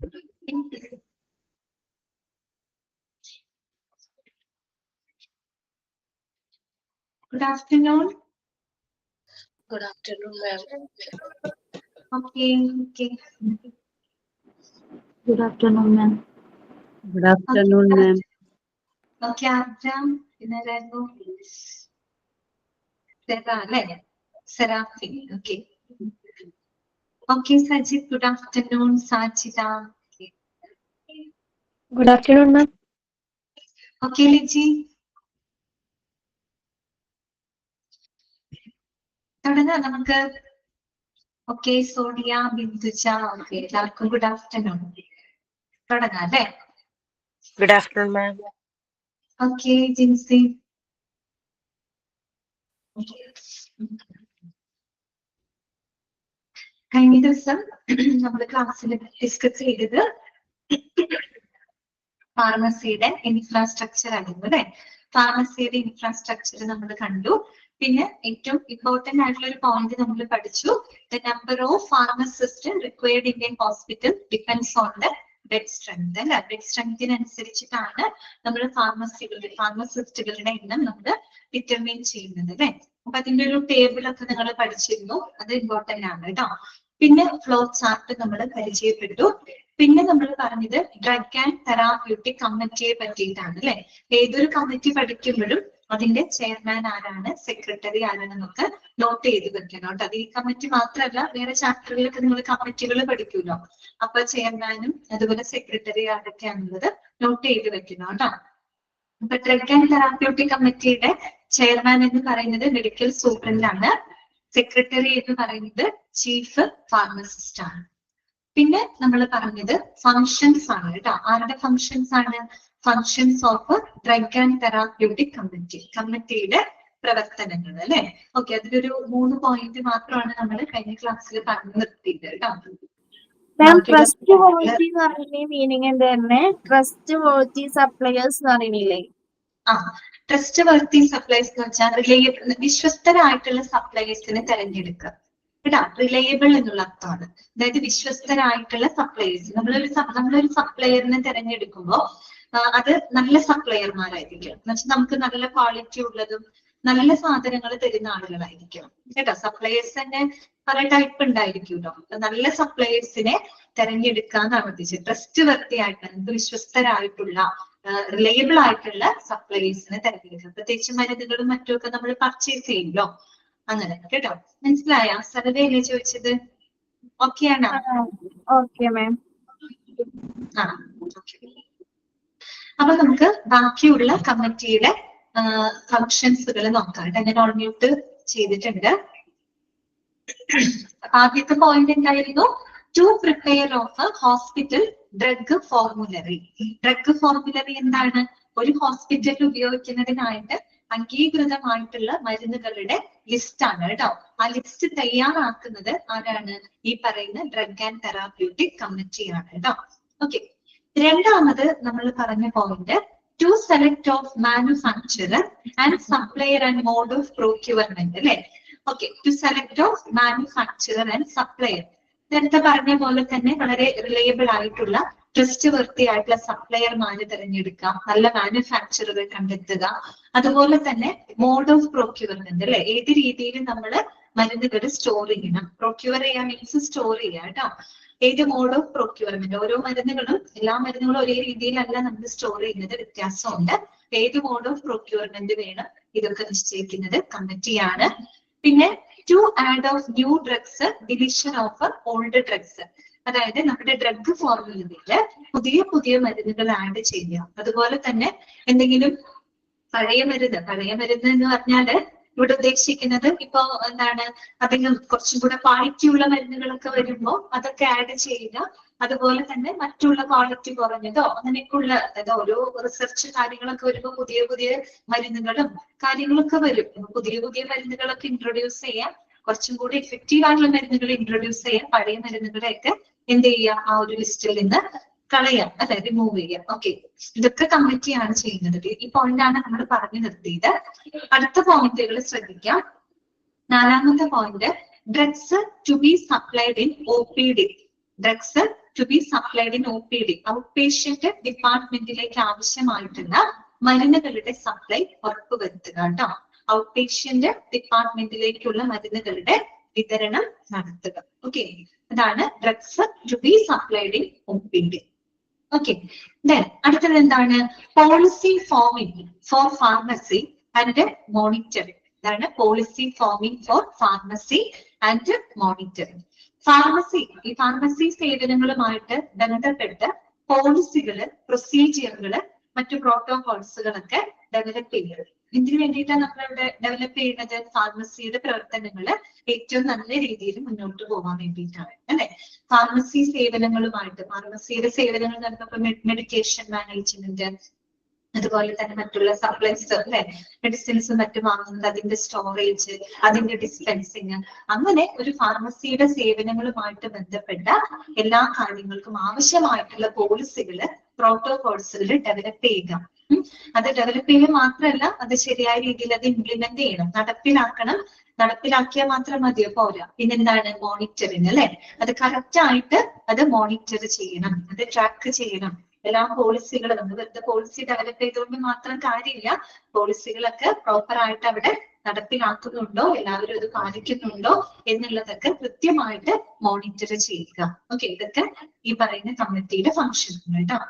Good afternoon. Good afternoon, ma'am. Okay. Good afternoon, ma'am. Good afternoon, ma'am. Okay, Abram, Inarago. Seraphi. Okay. Okay, Sajid. Good afternoon, Sajida. Good afternoon, ma'am. Okay, Liji. നമുക്ക് okay Sonia Binduja okay എല്ലാവർക്കും good afternoon തുടങ്ങാം അല്ലേ? Good afternoon, ma'am. Okay Jincy. കഴിഞ്ഞ ദിവസം നമ്മൾ ക്ലാസ്സിൽ discuss ചെയ്തത് ഫാർമസിയുടെ infrastructure ആയിരുന്നു അല്ലെ? ഫാർമസിയുടെ ഇൻഫ്രാസ്ട്രക്ചർ നമ്മൾ കണ്ടു. പിന്നെ ഏറ്റവും ഇമ്പോർട്ടന്റ് ആയിട്ടുള്ള ഒരു പോയിന്റ് നമ്മൾ പഠിച്ചു. The number of pharmacist required in A hospital depends on the bed strength അല്ലെ? ബെഡ് സ്ട്രെങ്തിനനുസരിച്ചിട്ടാണ് നമ്മൾ ഫാർമസിസ്റ്റുകളുടെ എണ്ണം നമ്മൾ ഡിറ്റർമിൻ ചെയ്യുന്നത് അല്ലെ? അപ്പൊ അതിന്റെ ഒരു ടേബിൾ ഒക്കെ നിങ്ങൾ പഠിച്ചിരുന്നു. അത് ഇമ്പോർട്ടന്റ് ആണ് കേട്ടോ. പിന്നെ ഫ്ലോ ചാർട്ട് നമ്മൾ പരിചയപ്പെട്ടു. പിന്നെ നമ്മൾ പറഞ്ഞത് ഡ്രഗ് ആൻഡ് തെറാപ്യൂട്ടിക് കമ്മിറ്റിയെ പറ്റിയിട്ടാണ് അല്ലെ? ഏതൊരു കമ്മിറ്റി പഠിക്കുമ്പോഴും അതിന്റെ ചെയർമാൻ ആരാണ്, സെക്രട്ടറി ആരാണെന്നൊക്കെ നോട്ട് ചെയ്ത് വെക്കണം കേട്ടോ. അത് ഈ കമ്മിറ്റി മാത്രമല്ല, വേറെ ചാപ്റ്ററുകളിലൊക്കെ നിങ്ങൾ കമ്മിറ്റികൾ പഠിക്കുമല്ലോ. അപ്പൊ ചെയർമാനും അതുപോലെ സെക്രട്ടറി ആരൊക്കെയാണുള്ളത് നോട്ട് ചെയ്ത് വെക്കണം കേട്ടോ. അപ്പൊ ഡ്രഗ് ആൻഡ് തെറാപ്യൂട്ടിക് കമ്മിറ്റിയുടെ ചെയർമാൻ എന്ന് പറയുന്നത് മെഡിക്കൽ സൂപ്രണ്ട് ആണ്. സെക്രട്ടറി എന്ന് പറയുന്നത് ചീഫ് ഫാർമസിസ്റ്റ് ആണ്. പിന്നെ നമ്മൾ പറഞ്ഞത് ഫങ്ഷൻസ് ആണ് കേട്ടോ. ആരുടെ ഫങ്ഷൻസ് ആണ്? Functions of drug and therapeutic committee, കമ്മിറ്റിയുടെ പ്രവർത്തനങ്ങൾ അല്ലെ? ഓക്കെ, അതിലൊരു 3 പോയിന്റ് മാത്രമാണ് നമ്മൾ കഴിഞ്ഞ ക്ലാസ്സിൽ പറഞ്ഞു നിർത്തിയത് കേട്ടോ. ട്രസ്റ്റ് വോൾട്ടി എന്ന് പറഞ്ഞ മീനിങ് എന്താ? ട്രസ്റ്റ് വോൾട്ടി സപ്ലയേഴ്സ് എന്ന് പറയുന്നില്ലേ? ട്രസ്റ്റ് വർത്തി സപ്ലൈസ് എന്ന് വെച്ചാൽ വിശ്വസ്തരായിട്ടുള്ള സപ്ലയേഴ്സിനെ തെരഞ്ഞെടുക്കുക കേട്ടോ. റിലയബിൾ എന്നുള്ള അർത്ഥമാണ്. അതായത് വിശ്വസ്തരായിട്ടുള്ള സപ്ലയേഴ്സ്. നമ്മളൊരു സപ്ലയറിനെ തെരഞ്ഞെടുക്കുമ്പോൾ അത് നല്ല സപ്ലയർമാരായിരിക്കും. എന്നുവെച്ചാൽ നമുക്ക് നല്ല ക്വാളിറ്റി ഉള്ളതും നല്ല സാധനങ്ങൾ തരുന്ന ആളുകളായിരിക്കും കേട്ടോ. സപ്ലയേഴ്സ് തന്നെ പല ടൈപ്പ് ഉണ്ടായിരിക്കുമല്ലോ. നല്ല സപ്ലയേഴ്സിനെ തെരഞ്ഞെടുക്കാന്നാണ് ഉദ്ദേശിച്ചത്. ട്രസ്റ്റ് വർത്തി ആയിട്ടുള്ള, നമുക്ക് വിശ്വസ്തരായിട്ടുള്ള റിലയബിൾ ആയിട്ടുള്ള സപ്ലയേഴ്സിനെ തെരഞ്ഞെടുക്കുക. പ്രത്യേകിച്ച് മരുന്നുകളും മറ്റുമൊക്കെ നമ്മൾ പർച്ചേസ് ചെയ്യുമല്ലോ, അങ്ങനെ കേട്ടോ. മനസ്സിലായ? സർവേ അല്ലേ ചോദിച്ചത്? ഓക്കെ ആണോ? Okay ma'am. അപ്പൊ നമുക്ക് ബാക്കിയുള്ള കമ്മിറ്റിയുടെ ഫങ്ഷൻസുകൾ നോക്കാം. ഞാൻ ഓൺ മ്യൂട്ട് ചെയ്തിട്ടുണ്ട്. ആദ്യത്തെ പോയിന്റ് എന്തായിരുന്നു? To prepare of hospital drug formulary. Drug formulary എന്താണ്? ഒരു ഹോസ്പിറ്റലിൽ ഉപയോഗിക്കുന്നതിനായിട്ട് അംഗീകൃതമായിട്ടുള്ള മരുന്നുകളുടെ ലിസ്റ്റ് ആണ് കേട്ടോ. ആ ലിസ്റ്റ് തയ്യാറാക്കുന്നത് ആരാണ്? ഈ പറയുന്ന ഡ്രഗ് ആൻഡ് തെറാപ്യൂട്ടിക് കമ്മിറ്റി ആണ് കേട്ടോ. ഓക്കെ, രണ്ടാമത് നമ്മൾ പറഞ്ഞ point to select of manufacturer and supplier and mode of procurement അല്ലെ? Okay, to select of manufacturer and supplier. നേരത്തെ പറഞ്ഞ പോലെ തന്നെ വളരെ റിലയബിൾ ആയിട്ടുള്ള ട്രസ്റ്റ് വർത്തി ആയിട്ടുള്ള സപ്ലയർമാരെ തിരഞ്ഞെടുക്കാം, നല്ല മാനുഫാക്ചററെ കണ്ടെത്തുക. അതുപോലെ തന്നെ മോഡ് ഓഫ് പ്രൊക്യൂർമെന്റ് അല്ലെ? ഏത് രീതിയിൽ നമ്മൾ മരുന്നുകൾ സ്റ്റോർ ചെയ്യണം. പ്രൊക്യൂർ ചെയ്യാൻ മീൻസ് സ്റ്റോർ ചെയ്യാം കേട്ടോ. ഏത് മോഡ് ഓഫ് പ്രൊക്യൂർമെന്റ്? ഓരോ മരുന്നുകളും, എല്ലാ മരുന്നുകളും ഒരേ രീതിയിലല്ല നമ്മൾ സ്റ്റോർ ചെയ്യുന്നത്, വ്യത്യാസമുണ്ട്. ഏത് മോഡ് ഓഫ് പ്രൊക്യൂർമെന്റ് വേണം, ഇതൊക്കെ നിശ്ചയിക്കുന്നത് കമ്മിറ്റിയാണ്. പിന്നെ to add of new drugs, deletion of old drugs. അതായത് നമ്മുടെ ഡ്രഗ് ഫോർമുലയില് പുതിയ പുതിയ മരുന്നുകൾ ആഡ് ചെയ്യുക. അതുപോലെ തന്നെ എന്തെങ്കിലും പഴയ മരുന്ന് എന്ന് പറഞ്ഞാല് ഇവിടെ ഉദ്ദേശിക്കുന്നത് ഇപ്പൊ എന്താണ്, അധികം കുറച്ചും കൂടെ ക്വാളിറ്റി ഉള്ള മരുന്നുകളൊക്കെ വരുമ്പോൾ അതൊക്കെ ആഡ് ചെയ്യുക. അതുപോലെ തന്നെ മറ്റുള്ള ക്വാളിറ്റി കുറഞ്ഞതോ അങ്ങനെയൊക്കെയുള്ള, അതായത് ഓരോ റിസർച്ച് കാര്യങ്ങളൊക്കെ വരുമ്പോൾ പുതിയ പുതിയ മരുന്നുകളും കാര്യങ്ങളൊക്കെ വരും. പുതിയ പുതിയ മരുന്നുകളൊക്കെ ഇൻട്രൊഡ്യൂസ് ചെയ്യാൻ, കുറച്ചും കൂടി എഫക്റ്റീവ് ആയിട്ടുള്ള മരുന്നുകൾ ഇൻട്രൊഡ്യൂസ് ചെയ്യാൻ പഴയ മരുന്നുകളെയൊക്കെ എന്ത് ചെയ്യുക, ആ ഒരു ലിസ്റ്റിൽ നിന്ന് കളയാം, അതായത് റിമൂവ് ചെയ്യാം. ഓക്കെ, ഇതൊക്കെ കമ്മിറ്റിയാണ് ചെയ്യുന്നത്. ഈ പോയിന്റാണ് നമ്മൾ പറഞ്ഞു നിർത്തിയത്. അടുത്ത പോയിന്റുകൾ ശ്രദ്ധിക്കാം. നാലാമത്തെ point drugs to be supplied in OPD. Drugs to be supplied in OPD, out patient ഡിപ്പാർട്ട്മെന്റിലേക്ക് ആവശ്യമായിട്ടുള്ള മരുന്നുകളുടെ സപ്ലൈ ഉറപ്പുവരുത്തുക കേട്ടോ. ഔട്ട് പേഷ്യന്റ് ഡിപ്പാർട്ട്മെന്റിലേക്കുള്ള മരുന്നുകളുടെ വിതരണം നടത്തുക. ഓക്കെ, അതാണ് drugs to be supplied in OPD. Okay, then അടുത്തത് എന്താണ്? Policy forming for pharmacy and monitoring. ഇതാണ് policy forming for pharmacy and monitoring. ഈ ഫാർമസി സേവനങ്ങളുമായിട്ട് ബന്ധപ്പെട്ട് പോളിസികള്, പ്രൊസീജിയറുകള്, മറ്റു പ്രോട്ടോകോൾസുകളൊക്കെ ഡെവലപ്പ് ചെയ്യുന്നത്. ഇതിനു വേണ്ടിയിട്ടാണ് നമ്മളിവിടെ ഡെവലപ്പ് ചെയ്യുന്നത്. ഫാർമസിയുടെ പ്രവർത്തനങ്ങള് ഏറ്റവും നല്ല രീതിയിൽ മുന്നോട്ട് പോകാൻ വേണ്ടിയിട്ടാണ് അല്ലെ. ഫാർമസി സേവനങ്ങളുമായിട്ട്, ഫാർമസിയുടെ സേവനങ്ങൾ നടന്നപ്പോൾ മെഡിക്കേഷൻ മാനേജ്മെന്റ്, അതുപോലെ തന്നെ മറ്റുള്ള സപ്ലൈസ് അല്ലെ, മെഡിസിൻസ് മറ്റും വാങ്ങുന്നത്, അതിന്റെ സ്റ്റോറേജ്, അതിന്റെ ഡിസ്പെൻസിങ്, അങ്ങനെ ഒരു ഫാർമസിയുടെ സേവനങ്ങളുമായിട്ട് ബന്ധപ്പെട്ട എല്ലാ കാര്യങ്ങൾക്കും ആവശ്യമായിട്ടുള്ള പോളിസികള്, പ്രോട്ടോകോൾസുകൾ ഡെവലപ്പ് ചെയ്യുക. അത് ഡെവലപ്പ് ചെയ്യുക മാത്രമല്ല, അത് ശരിയായ രീതിയിൽ അത് ഇംപ്ലിമെന്റ് ചെയ്യണം, നടപ്പിലാക്കണം. നടപ്പിലാക്കിയാൽ മാത്രം മതിയോ? പോരാ. പിന്നെന്താണ്? മോണിറ്ററിങ് അല്ലെ. അത് കറക്റ്റ് ആയിട്ട് അത് മോണിറ്റർ ചെയ്യണം, അത് ട്രാക്ക് ചെയ്യണം. എല്ലാ പോളിസികളും നമ്മൾ വെറുതെ പോളിസി ഡെവലപ്പ് ചെയ്തുകൊണ്ട് മാത്രം കാര്യമില്ല. പോളിസികളൊക്കെ പ്രോപ്പർ ആയിട്ട് അവിടെ നടപ്പിലാക്കുന്നുണ്ടോ, എല്ലാവരും ഇത് പാലിക്കുന്നുണ്ടോ എന്നുള്ളതൊക്കെ കൃത്യമായിട്ട് മോണിറ്റർ ചെയ്യുക. ഓക്കെ, ഇതൊക്കെ ഈ പറയുന്ന കമ്മിറ്റിയുടെ ഫംഗ്ഷൻ കേട്ടോ.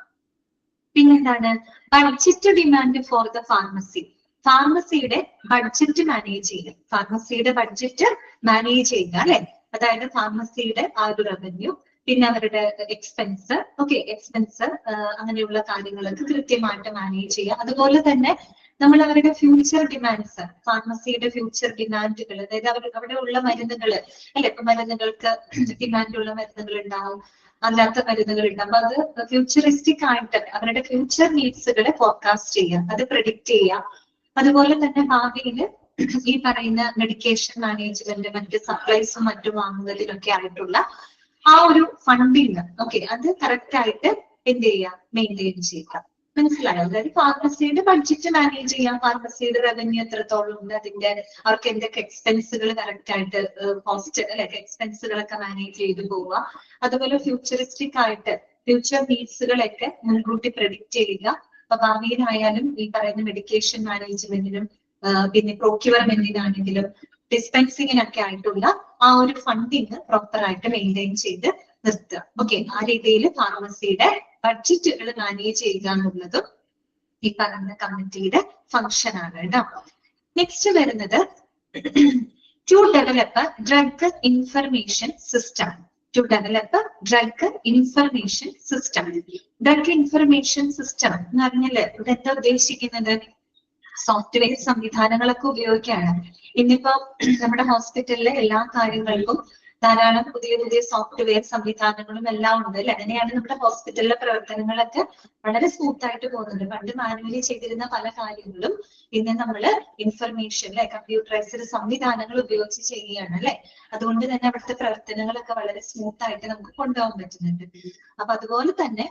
പിന്നെന്താണ്? Budget demand for the pharmacy. ഫാർമസിയുടെ ബഡ്ജറ്റ് മാനേജ് ചെയ്യുക. ഫാർമസിയുടെ ബഡ്ജറ്റ് മാനേജ് ചെയ്യുക അല്ലെ. അതായത് ഫാർമസിയുടെ ആ ഒരു റവന്യൂ, പിന്നെ അവരുടെ എക്സ്പെൻസ്, എക്സ്പെൻസ് അങ്ങനെയുള്ള കാര്യങ്ങളൊക്കെ കൃത്യമായിട്ട് മാനേജ് ചെയ്യുക. അതുപോലെ തന്നെ നമ്മൾ അവരുടെ ഫ്യൂച്ചർ ഡിമാൻഡ്സ്, ഫാർമസിയുടെ ഫ്യൂച്ചർ ഡിമാൻഡുകൾ, അതായത് അവിടെ ഉള്ള മരുന്നുകൾ അല്ലെ, ഇപ്പൊ മരുന്നുകൾക്ക് ഡിമാൻഡുള്ള മരുന്നുകൾ ഉണ്ടാവും, അല്ലാത്ത മരുന്നുകൾ ഉണ്ടാവും. അത് ഫ്യൂച്ചറിസ്റ്റിക് ആയിട്ട് അവരുടെ ഫ്യൂച്ചർ നീഡ്സുകളെ ഫോർകാസ്റ്റ് ചെയ്യുക, അത് പ്രെഡിക്റ്റ് ചെയ്യുക. അതുപോലെ തന്നെ ഭാവിയിൽ ഈ പറയുന്ന മെഡിക്കേഷൻ മാനേജ്മെന്റ്, മറ്റ് സപ്ലൈസും മറ്റും വാങ്ങുന്നതിനൊക്കെ ആയിട്ടുള്ള ആ ഒരു ഫണ്ടിങ് അത് കറക്റ്റ് ആയിട്ട് എന്ത് ചെയ്യുക? മെയിൻറ്റെയിൻ ചെയ്യുക. മനസ്സിലായോ? അതായത് ഫാർമസിയുടെ ബഡ്ജറ്റ് മാനേജ് ചെയ്യാം, ഫാർമസിയുടെ റവന്യൂ എത്രത്തോളം ഉണ്ട്, അതിന്റെ അവർക്ക് എന്തൊക്കെ എക്സ്പെൻസുകൾ കറക്റ്റ് ആയിട്ട് കോസ്റ്റ് അല്ലെ, എക്സ്പെൻസുകളൊക്കെ മാനേജ് ചെയ്തു പോവുക. അതുപോലെ ഫ്യൂച്ചറിസ്റ്റിക് ആയിട്ട് ഫ്യൂച്ചർ നീഡ്സുകളൊക്കെ മുൻകൂട്ടി പ്രെഡിക്റ്റ് ചെയ്യുക. അപ്പൊ ഭാവിയിലായാലും ഈ പറയുന്ന മെഡിക്കേഷൻ മാനേജ്മെന്റിനും പിന്നെ പ്രോക്യൂർമെന്റിനാണെങ്കിലും ഡിസ്പെൻസിങ്ങിനൊക്കെ ആയിട്ടുള്ള ആ ഒരു ഫണ്ടിങ് പ്രോപ്പർ ആയിട്ട് മെയിൻറ്റെയിൻ ചെയ്ത് നിർത്തുക. ഓക്കെ, ആ രീതിയിൽ ഫാർമസിയുടെ ബഡ്ജറ്റുകൾ മാനേജ് ചെയ്യുക എന്നുള്ളതും ഈ പറയുന്ന കമ്മിറ്റിയുടെ ഫംഗ്ഷൻ ആണ് കേട്ടോ. നെക്സ്റ്റ് വരുന്നത് to develop drug information system. To develop drug information system. Drug information system എന്ന് പറഞ്ഞാല് ഇവിടെ എന്താ ഉദ്ദേശിക്കുന്നത്? സോഫ്റ്റ്വെയർ സംവിധാനങ്ങളൊക്കെ ഉപയോഗിക്കുകയാണ്. ഇന്നിപ്പോ നമ്മുടെ ഹോസ്പിറ്റലിലെ എല്ലാ കാര്യങ്ങൾക്കും ധാരാളം പുതിയ പുതിയ സോഫ്റ്റ്വെയർ സംവിധാനങ്ങളും എല്ലാം ഉണ്ട് അല്ലെ. അങ്ങനെയാണ് നമ്മുടെ ഹോസ്പിറ്റലിലെ പ്രവർത്തനങ്ങളൊക്കെ വളരെ സ്മൂത്ത് ആയിട്ട് പോകുന്നത്. പണ്ട് മാനുവലി ചെയ്തിരുന്ന പല കാര്യങ്ങളും ഇന്ന് നമ്മള് ഇൻഫർമേഷൻ അല്ലെ, കമ്പ്യൂട്ടറൈസ്ഡ് സംവിധാനങ്ങൾ ഉപയോഗിച്ച് ചെയ്യുകയാണ് അല്ലെ. അതുകൊണ്ട് തന്നെ അവിടുത്തെ പ്രവർത്തനങ്ങളൊക്കെ വളരെ സ്മൂത്ത് ആയിട്ട് നമുക്ക് കൊണ്ടുപോകാൻ പറ്റുന്നുണ്ട്. അപ്പൊ അതുപോലെ തന്നെ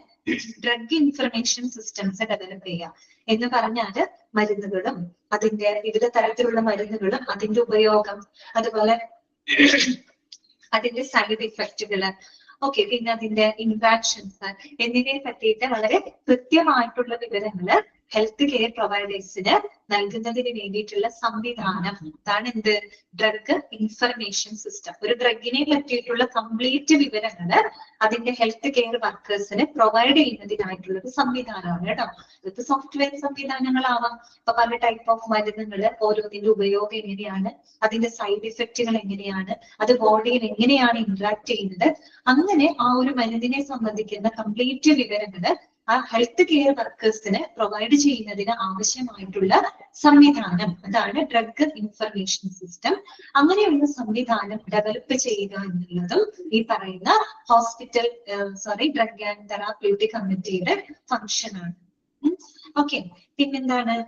ഡ്രഗ് ഇൻഫർമേഷൻ സിസ്റ്റംസ് ഡെവലപ്പ് ചെയ്യുക എന്ന് പറഞ്ഞാല് മരുന്നുകളും അതിന്റെ വിവിധ തരത്തിലുള്ള മരുന്നുകളും അതിന്റെ ഉപയോഗം, അതുപോലെ അതിന്റെ സൈഡ് ഇഫക്റ്റുകള്, പിന്നെ അതിന്റെ ഇൻഫാക്ഷൻസ് എന്നിവയെ പറ്റിയിട്ട് വളരെ കൃത്യമായിട്ടുള്ള വിവരങ്ങള് ഹെൽത്ത് കെയർ പ്രൊവൈഡേഴ്സിന് നൽകുന്നതിന് വേണ്ടിയിട്ടുള്ള സംവിധാനം അതാണ് എന്ത്? Drug information system. ഒരു ഡ്രഗിനെ പറ്റിയിട്ടുള്ള കംപ്ലീറ്റ് വിവരങ്ങള് അതിന്റെ ഹെൽത്ത് കെയർ വർക്കേഴ്സിന് പ്രൊവൈഡ് ചെയ്യുന്നതിനായിട്ടുള്ള ഒരു സംവിധാനമാണ് കേട്ടോ. ഇത് സോഫ്റ്റ്വെയർ സംവിധാനങ്ങളാവാം. ഇപ്പൊ പല ടൈപ്പ് ഓഫ് മരുന്നുകള്, ഓരോന്നിന്റെ ഉപയോഗം എങ്ങനെയാണ്, അതിന്റെ സൈഡ് ഇഫക്റ്റുകൾ എങ്ങനെയാണ്, അത് ബോഡിയിൽ എങ്ങനെയാണ് ഇന്ററാക്ട് ചെയ്യുന്നത്, അങ്ങനെ ആ ഒരു മരുന്നിനെ സംബന്ധിക്കുന്ന കംപ്ലീറ്റ് വിവരങ്ങള് ആ ഹെൽത്ത് കെയർ വർക്കേഴ്സിന് പ്രൊവൈഡ് ചെയ്യുന്നതിന് ആവശ്യമായിട്ടുള്ള സംവിധാനം അതാണ് ഡ്രഗ് ഇൻഫർമേഷൻ സിസ്റ്റം. അങ്ങനെയുള്ള സംവിധാനം ഡെവലപ്പ് ചെയ്യുക എന്നുള്ളതും ഈ പറയുന്ന ഡ്രഗ് ആൻഡ് തെറാപ്യൂട്ടിക് കമ്മിറ്റിയുടെ ഫംഗ്ഷൻ ആണ്. പിന്നെന്താണ്?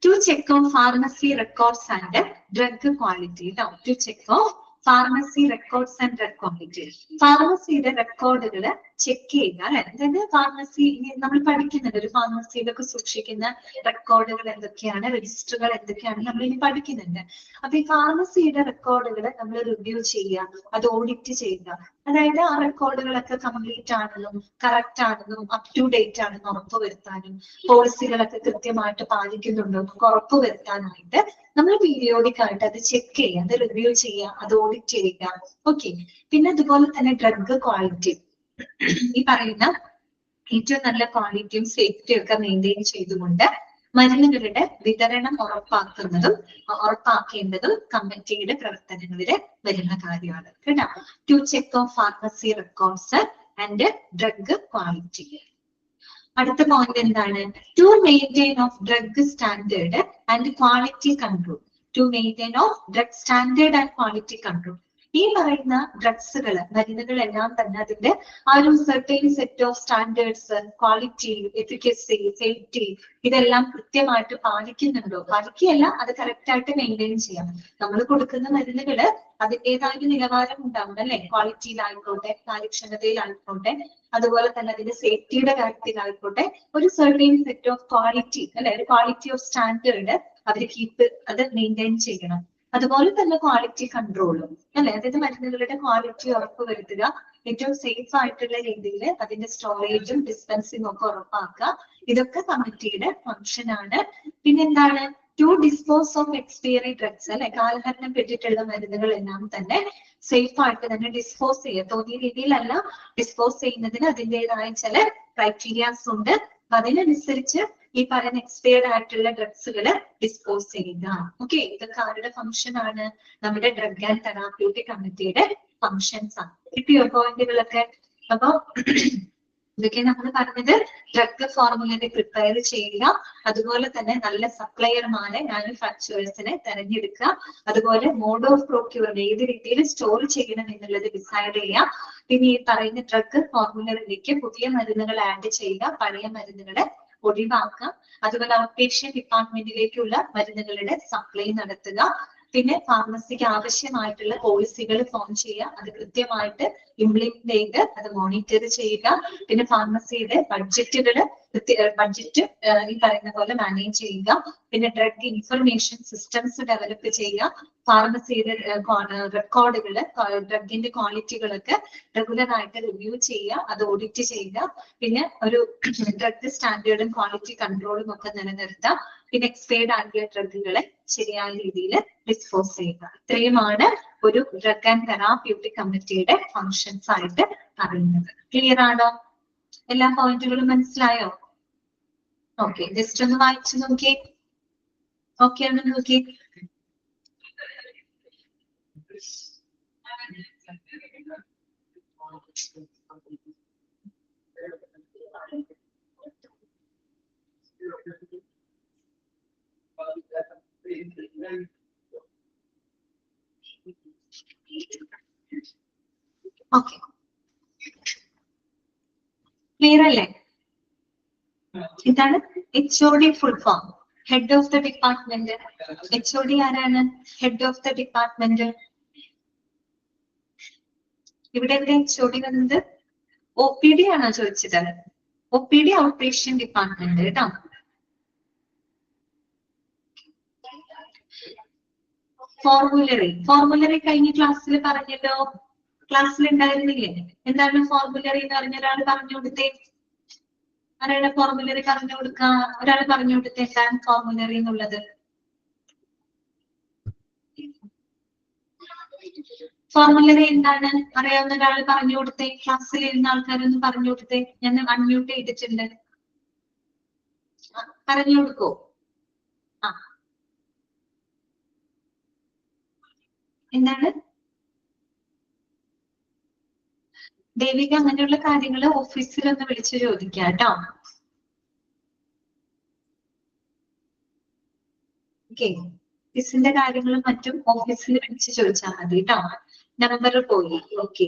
To check of pharmacy records and drug quality. To check of pharmacy records and drug quality. ഫാർമസിയുടെ റെക്കോർഡുകള് ചെക്ക് ചെയ്യുക അല്ലെ. അതായത് ഫാർമസി നമ്മൾ പഠിക്കുന്നുണ്ട്, ഒരു ഫാർമസിയിലൊക്കെ സൂക്ഷിക്കുന്ന റെക്കോർഡുകൾ എന്തൊക്കെയാണ്, രജിസ്റ്ററുകൾ എന്തൊക്കെയാണ് നമ്മൾ ഇനി പഠിക്കുന്നുണ്ട്. അപ്പൊ ഈ ഫാർമസിയുടെ റെക്കോർഡുകൾ നമ്മൾ റിവ്യൂ ചെയ്യുക, അത് ഓഡിറ്റ് ചെയ്യുക. അതായത് ആ റെക്കോർഡുകളൊക്കെ കംപ്ലീറ്റ് ആണെന്നും കറക്റ്റ് ആണെന്നും അപ് ടു ഡേറ്റ് ആണെന്നും ഉറപ്പുവരുത്താനും പോളിസികളൊക്കെ കൃത്യമായിട്ട് പാലിക്കുന്നുണ്ടോ എന്ന് ഉറപ്പുവരുത്താനായിട്ട് നമ്മൾ പീരിയോഡിക് ആയിട്ട് അത് ചെക്ക് ചെയ്യുക, അത് റിവ്യൂ ചെയ്യുക, അത് ഓഡിറ്റ് ചെയ്യുക. ഓക്കെ. പിന്നെ അതുപോലെ തന്നെ ഡ്രഗ് ക്വാളിറ്റി, ഈ പറയുന്ന ഏറ്റവും നല്ല ക്വാളിറ്റിയും സേഫ്റ്റിയും ഒക്കെ മെയിൻറ്റെയിൻ ചെയ്തുകൊണ്ട് മരുന്നുകളുടെ വിതരണം ഉറപ്പാക്കേണ്ടതും കമ്മിറ്റിയുടെ പ്രവർത്തനങ്ങളിൽ വരുന്ന കാര്യമാണ് കേട്ടോ. To check of pharmacy records and drug quality. അടുത്ത പോയിന്റ് എന്താണ്? To maintain of drug standard and quality control. To maintain of drug standard and quality control. ഈ പറയുന്ന ഡ്രഗ്സുകൾ, മരുന്നുകളെല്ലാം തന്നെ അതിന്റെ ആ ഒരു certain set of standards, quality, efficacy, safety ഇതെല്ലാം കൃത്യമായിട്ട് പാലിക്കുന്നുണ്ടോ? പാലിക്കുകയല്ല, അത് കറക്റ്റ് ആയിട്ട് മെയിൻറ്റെയിൻ ചെയ്യാം. നമ്മൾ കൊടുക്കുന്ന മരുന്നുകള് അതിൻ്റെതായ നിലവാരം ഉണ്ടാവും അല്ലെ, ക്വാളിറ്റിയിലായിക്കോട്ടെ, കാര്യക്ഷമതയിലായിക്കോട്ടെ, അതുപോലെ തന്നെ അതിന്റെ സേഫ്റ്റിയുടെ കാര്യത്തിലായിക്കോട്ടെ, ഒരു സെർട്ടൈൻ സെറ്റ് ഓഫ് ക്വാളിറ്റി അല്ലെ, ഒരു ക്വാളിറ്റി ഓഫ് സ്റ്റാൻഡേർഡ് അവർ അത് മെയിൻറ്റെയിൻ ചെയ്യണം. അതുപോലെ തന്നെ ക്വാളിറ്റി കൺട്രോളും അല്ലെ, അതായത് മരുന്നുകളുടെ ക്വാളിറ്റി ഉറപ്പുവരുത്തുക, ഏറ്റവും സേഫ് ആയിട്ടുള്ള രീതിയിൽ അതിന്റെ സ്റ്റോറേജും ഡിസ്പെൻസിങ്ങും ഒക്കെ ഉറപ്പാക്കുക. ഇതൊക്കെ കമ്മിറ്റിയുടെ ഫംഗ്ഷൻ ആണ്. പിന്നെന്താണ്? To dispose of expiry drugs അല്ലെ, കാലഹരണം പെട്ടിട്ടുള്ള മരുന്നുകളെല്ലാം തന്നെ സേഫ് ആയിട്ട് തന്നെ ഡിസ്പോസ് ചെയ്യുക. തോന്നിയ രീതിയിലല്ല ഡിസ്പോസ് ചെയ്യുന്നതിന് അതിൻ്റെതായ ചില ക്രൈറ്റീരിയാസ് ഉണ്ട്. അപ്പൊ അതിനനുസരിച്ച് ഈ പറയുന്ന എക്സ്പയർഡ് ആയിട്ടുള്ള ഡ്രഗ്സുകൾ ഡിസ്പോസ് ചെയ്യുക. ഓക്കെ. ഇതൊക്കെ ആരുടെ ഫംഗ്ഷൻ ആണ്? നമ്മുടെ ഡ്രഗ് ആൻഡ് തെറാപ്യൂട്ടിക് കമ്മിറ്റിയുടെ ഫംഗ്ഷൻസ് ആണ്. കിട്ടിയോ പോയിന്റുകളൊക്കെ? അപ്പൊ ഇതൊക്കെ നമ്മൾ പറഞ്ഞത് ഡ്രഗ് ഫോർമുലനെ പ്രിപ്പയർ ചെയ്യുക, അതുപോലെ തന്നെ നല്ല സപ്ലയർമാരെ, മാനുഫാക്ചറേഴ്സിനെ തെരഞ്ഞെടുക്കുക, അതുപോലെ മോഡ് ഓഫ് പ്രൊക്യൂർമെന്റ് ഏത് രീതിയിൽ സ്റ്റോർ ചെയ്യണം എന്നുള്ളത് ഡിസൈഡ് ചെയ്യുക. പിന്നെ ഈ പറയുന്ന ഡ്രഗ് ഫോർമുലയിലേക്ക് പുതിയ മരുന്നുകൾ ആഡ് ചെയ്യുക, പഴയ മരുന്നുകളെ ഒഴിവാക്കാം. അതുപോലെ ഔട്ട് പേഷ്യന്റ് ഡിപ്പാർട്ട്മെന്റിലേക്കുള്ള മരുന്നുകളുടെ സപ്ലൈ നടത്തുക. പിന്നെ ഫാർമസിക്ക് ആവശ്യമായിട്ടുള്ള പോളിസികൾ ഫോം ചെയ്യുക, അത് കൃത്യമായിട്ട് ഇംപ്ലിമെന്റ് ചെയ്ത് അത് മോണിറ്റർ ചെയ്യുക. പിന്നെ ഫാർമസിയുടെ ബഡ്ജറ്റ് ഈ പറയുന്ന പോലെ മാനേജ് ചെയ്യുക. പിന്നെ ഡ്രഗ് ഇൻഫർമേഷൻ സിസ്റ്റംസ് ഡെവലപ്പ് ചെയ്യുക. ഫാർമസിയുടെ റെക്കോർഡുകള്, ഡ്രഗിന്റെ ക്വാളിറ്റികളൊക്കെ റെഗുലർ ആയിട്ട് റിവ്യൂ ചെയ്യുക, അത് ഓഡിറ്റ് ചെയ്യുക. പിന്നെ ഒരു ഡ്രഗ് സ്റ്റാൻഡേർഡും ക്വാളിറ്റി കൺട്രോളും ഒക്കെ നിലനിർത്തുക. പിന്നെ എക്സ്പയർഡ് ആയിട്ടുള്ള ഡ്രഗുകളെ ശരിയായ രീതിയിൽ ഡിസ്പോസ് ചെയ്യുക. ഇത്രയുമാണ് ഒരു ഡ്രഗ് ആൻഡ് തെറാപ്യൂട്ടിക് കമ്മിറ്റിയുടെ ഫങ്ഷൻസ് ആയിട്ട് പറയുന്നത്. ക്ലിയർ ആണോ? എല്ലാ പോയിന്റുകളും മനസ്സിലായോ? ഓക്കെ. ജസ്റ്റ് ഒന്ന് വായിച്ചു നോക്കിയേ. ഓക്കെ ആണ് നോക്കിയേ. ഓക്കെ. ക്ലിയർ അല്ലേ? ഇതാണ് HOD full form, head of the department. HOD ആരാണ്? Head of the department. ഇവിടെ എവിടെ HOD വന്നത്? OPD ആണോ ചോദിച്ചത്? OPD ഔട്ട് പേഷ്യന്റ് ഡിപ്പാർട്ട്മെന്റ് കേട്ടോ. ഫോർമുലറി കഴിഞ്ഞ ക്ലാസ്സിൽ പറഞ്ഞല്ലോ, ക്ലാസ്സിൽ ഉണ്ടായിരുന്നില്ലേ? എന്താണ് ഫോർമുലറി എന്ന് പറഞ്ഞ ഒരാൾ പറഞ്ഞു കൊടുത്തേ. ആരാണ് ഫോർമുലറി പറഞ്ഞു കൊടുക്ക? ഒരാൾ പറഞ്ഞു കൊടുത്തേ എന്താണ് ഫോർമുലറി എന്നുള്ളത്. ഫോർമുലറി എന്താണ് അറിയാവുന്ന ഒരാൾ പറഞ്ഞു കൊടുത്തേ. ക്ലാസ്സിൽ ഇരുന്ന ആൾക്കാരൊന്ന് പറഞ്ഞു കൊടുത്തേ. ഞാൻ അൺമ്യൂട്ട് ചെയ്തിട്ടുണ്ട്. പറഞ്ഞു കൊടുക്കോ? ആ, എന്താണ് ദേവിക? അങ്ങനെയുള്ള കാര്യങ്ങൾ ഓഫീസിൽ ഒന്ന് വിളിച്ചു ചോദിക്കാം കേട്ടോ. ഓക്കെ. ഓഫീസിന്റെ കാര്യങ്ങളും മറ്റും ഓഫീസിൽ വിളിച്ച് ചോദിച്ചാൽ മതി കേട്ടോ. നമ്പർ പോയി. ഓക്കെ.